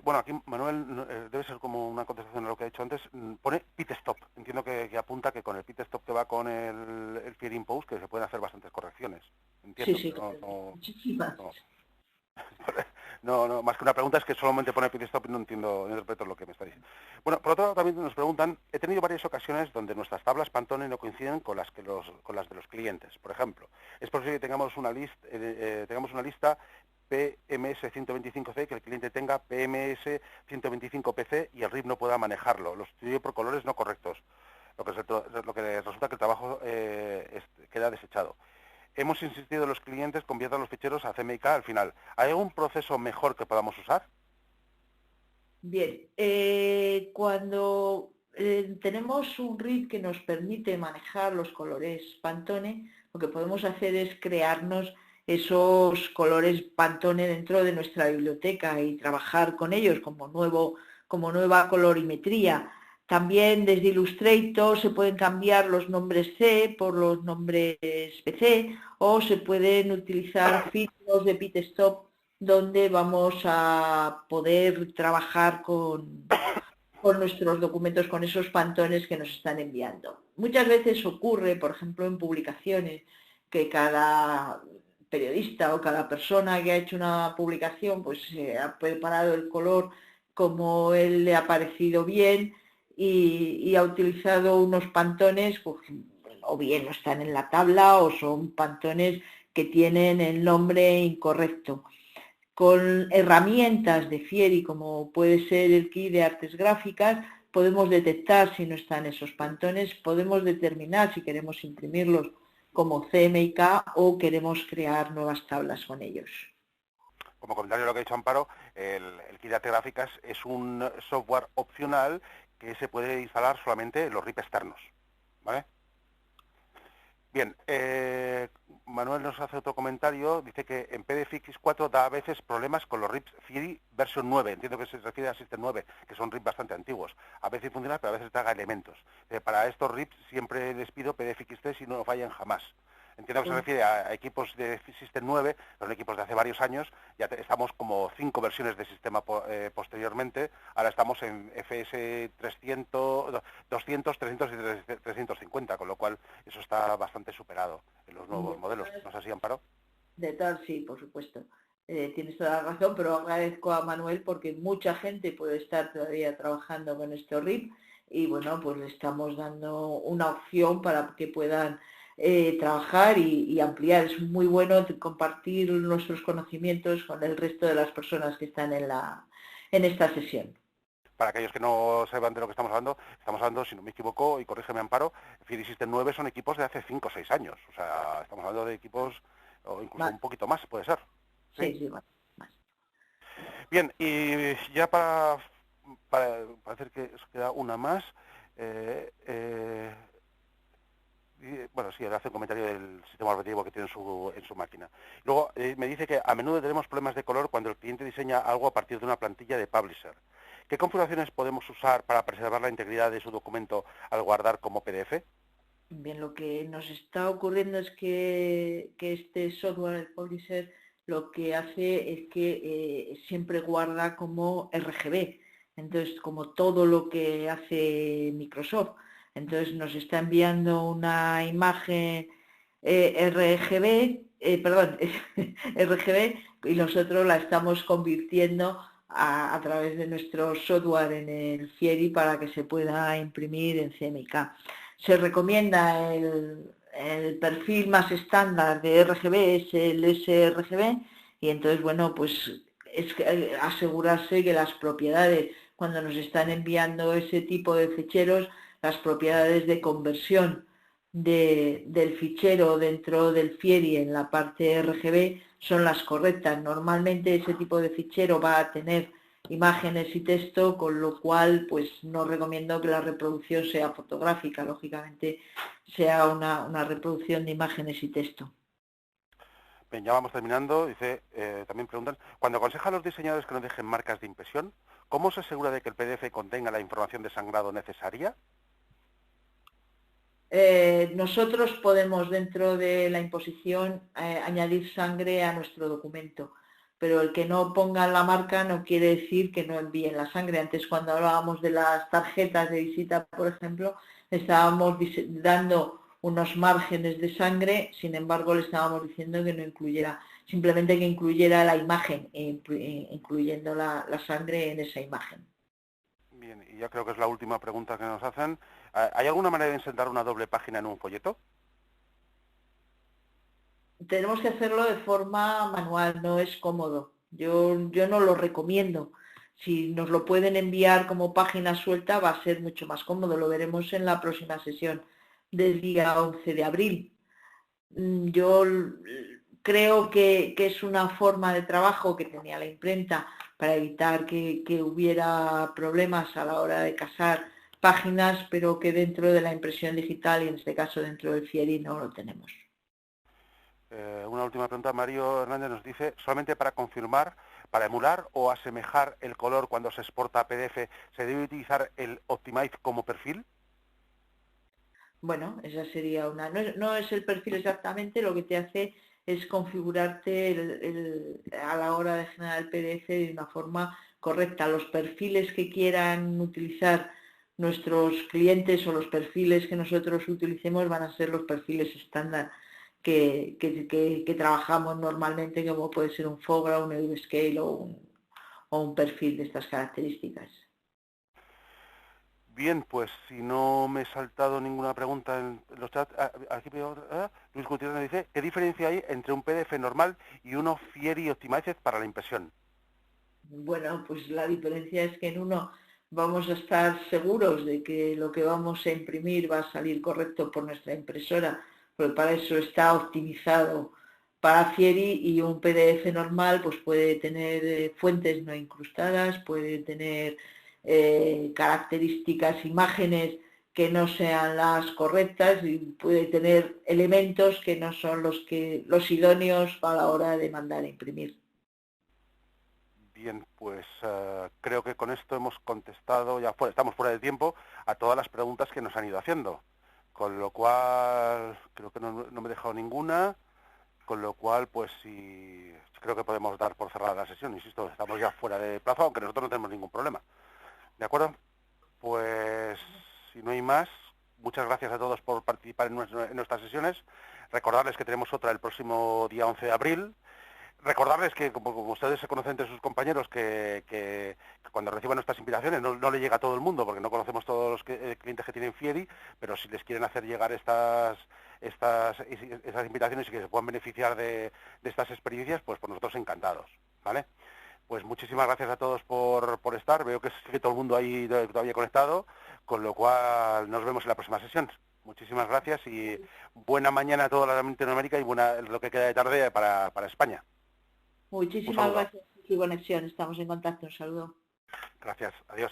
Bueno, aquí Manuel debe ser como una contestación a lo que ha dicho antes. Pone pit stop. Entiendo que apunta que con el pit stop que va con el FIERI Impose que se pueden hacer bastantes correcciones. Entiendo, Sí, pero muchísimas. no, más que una pregunta es que solamente pone pit stop y no entiendo, no interpreto lo que me está diciendo. Bueno, por otro lado también nos preguntan, he tenido varias ocasiones donde nuestras tablas Pantone no coinciden con las de los clientes. Por ejemplo, es posible que tengamos una lista PMS 125C, que el cliente tenga PMS 125PC y el RIP no pueda manejarlo. Lo sustituye por colores no correctos, lo que resulta que el trabajo queda desechado. Hemos insistido en los clientes conviertan los ficheros a CMYK al final. ¿Hay algún proceso mejor que podamos usar? Bien, cuando tenemos un RIP que nos permite manejar los colores Pantone, lo que podemos hacer es crearnos esos colores Pantone dentro de nuestra biblioteca y trabajar con ellos como nueva colorimetría. También desde Illustrator se pueden cambiar los nombres C por los nombres PC o se pueden utilizar filtros de pit stop donde vamos a poder trabajar con nuestros documentos, con esos pantones que nos están enviando. Muchas veces ocurre, por ejemplo, en publicaciones, que cada periodista o cada persona que ha hecho una publicación pues ha preparado el color como él le ha parecido bien y ha utilizado unos pantones pues, o bien no están en la tabla o son pantones que tienen el nombre incorrecto. Con herramientas de FIERI, como puede ser el kit de artes gráficas, podemos detectar si no están esos pantones, podemos determinar si queremos imprimirlos como CMYK o queremos crear nuevas tablas con ellos. Como comentario a lo que ha dicho Amparo, el kit de artes gráficas es un software opcional que se puede instalar solamente en los RIP externos, ¿vale? Bien, Manuel nos hace otro comentario, dice que en PDFX4 da a veces problemas con los RIPs FIERI versión 9, entiendo que se refiere a System 9, que son RIPs bastante antiguos. A veces funciona, pero a veces traga elementos. Para estos RIPs siempre les pido PDFX3 y no fallen jamás. Entiendo que se refiere a equipos de System 9, son equipos de hace varios años, ya estamos como 5 versiones de sistema posteriormente, ahora estamos en FS 300, 200, 300 y 350, con lo cual eso está bastante superado en los nuevos modelos. ¿No es así, Amparo? De tal, sí, por supuesto. Tienes toda la razón, pero agradezco a Manuel porque mucha gente puede estar todavía trabajando con este RIP y bueno, pues le estamos dando una opción para que puedan trabajar y ampliar. Es muy bueno compartir nuestros conocimientos con el resto de las personas que están en esta sesión. Para aquellos que no sepan de lo que estamos hablando, si no me equivoco, y corrígeme Amparo, Fieri System 9 son equipos de hace 5 o 6 años. O sea, estamos hablando de equipos, o incluso un poquito más, puede ser. Sí, sí, más. Bien, y ya parece que os queda una más. Bueno, sí, él hace un comentario del sistema operativo que tiene en su máquina. Luego me dice que a menudo tenemos problemas de color cuando el cliente diseña algo a partir de una plantilla de Publisher. ¿Qué configuraciones podemos usar para preservar la integridad de su documento al guardar como PDF? Bien, lo que nos está ocurriendo es que este software, el Publisher, lo que hace es que siempre guarda como RGB. Entonces, como todo lo que hace Microsoft. Entonces, nos está enviando una imagen RGB, y nosotros la estamos convirtiendo a través de nuestro software en el Fieri para que se pueda imprimir en CMYK. Se recomienda el perfil más estándar de RGB, es el sRGB, y entonces, bueno, pues es asegurarse que las propiedades, cuando nos están enviando ese tipo de ficheros, las propiedades de conversión del fichero dentro del Fieri en la parte RGB son las correctas. Normalmente ese tipo de fichero va a tener imágenes y texto, con lo cual pues no recomiendo que la reproducción sea fotográfica, lógicamente sea una reproducción de imágenes y texto. Bien, ya vamos terminando. Dice, también preguntan, cuando aconseja a los diseñadores que no dejen marcas de impresión, ¿cómo se asegura de que el PDF contenga la información de sangrado necesaria? Nosotros podemos dentro de la imposición añadir sangre a nuestro documento, pero el que no ponga la marca no quiere decir que no envíen la sangre. Antes, cuando hablábamos de las tarjetas de visita, por ejemplo, estábamos dando unos márgenes de sangre, sin embargo le estábamos diciendo que no incluyera, simplemente que incluyera la imagen, incluyendo la sangre en esa imagen. Bien, y ya creo que es la última pregunta que nos hacen. ¿Hay alguna manera de insertar una doble página en un folleto? Tenemos que hacerlo de forma manual, no es cómodo. Yo no lo recomiendo. Si nos lo pueden enviar como página suelta va a ser mucho más cómodo. Lo veremos en la próxima sesión del día 11 de abril. Yo creo que es una forma de trabajo que tenía la imprenta para evitar que hubiera problemas a la hora de casar páginas, pero que dentro de la impresión digital, y en este caso dentro del Fieri, no lo tenemos. Una última pregunta. Mario Hernández nos dice, solamente para confirmar, para emular o asemejar el color cuando se exporta a PDF, ¿se debe utilizar el Optimize como perfil? Bueno, esa sería una... No es el perfil exactamente, lo que te hace es configurarte a la hora de generar el PDF de una forma correcta. Los perfiles que quieran utilizar nuestros clientes o los perfiles que nosotros utilicemos van a ser los perfiles estándar que trabajamos normalmente, como puede ser un Fogra, un Euroscale o un perfil de estas características. Bien, pues si no me he saltado ninguna pregunta en los chats, aquí Luis Gutiérrez me dice, ¿qué diferencia hay entre un PDF normal y uno Fieri Optimized para la impresión? Bueno, pues la diferencia es que en uno vamos a estar seguros de que lo que vamos a imprimir va a salir correcto por nuestra impresora, porque para eso está optimizado para Fieri, y un PDF normal pues puede tener fuentes no incrustadas, puede tener características, imágenes que no sean las correctas, y puede tener elementos que no son los idóneos a la hora de mandar a imprimir. Bien, pues creo que con esto hemos contestado, estamos fuera de tiempo, a todas las preguntas que nos han ido haciendo. Con lo cual, creo que no me he dejado ninguna, con lo cual, pues sí, creo que podemos dar por cerrada la sesión. Insisto, estamos ya fuera de plazo, aunque nosotros no tenemos ningún problema. ¿De acuerdo? Pues si no hay más, muchas gracias a todos por participar en nuestras sesiones. Recordarles que tenemos otra el próximo día 11 de abril. recordarles que como ustedes se conocen entre sus compañeros, que cuando reciban nuestras invitaciones no le llega a todo el mundo, porque no conocemos todos los clientes que tienen Fieri, pero si les quieren hacer llegar esas invitaciones y que se puedan beneficiar de estas experiencias, pues por nosotros encantados, ¿vale? Pues muchísimas gracias a todos por estar. Veo que sigue todo el mundo ahí todavía conectado, con lo cual nos vemos en la próxima sesión. Muchísimas gracias y buena mañana a toda la Latinoamérica y buena lo que queda de tarde para España. Un Muchísimas saludo. gracias por su conexión. Estamos en contacto. Un saludo. Gracias. Adiós.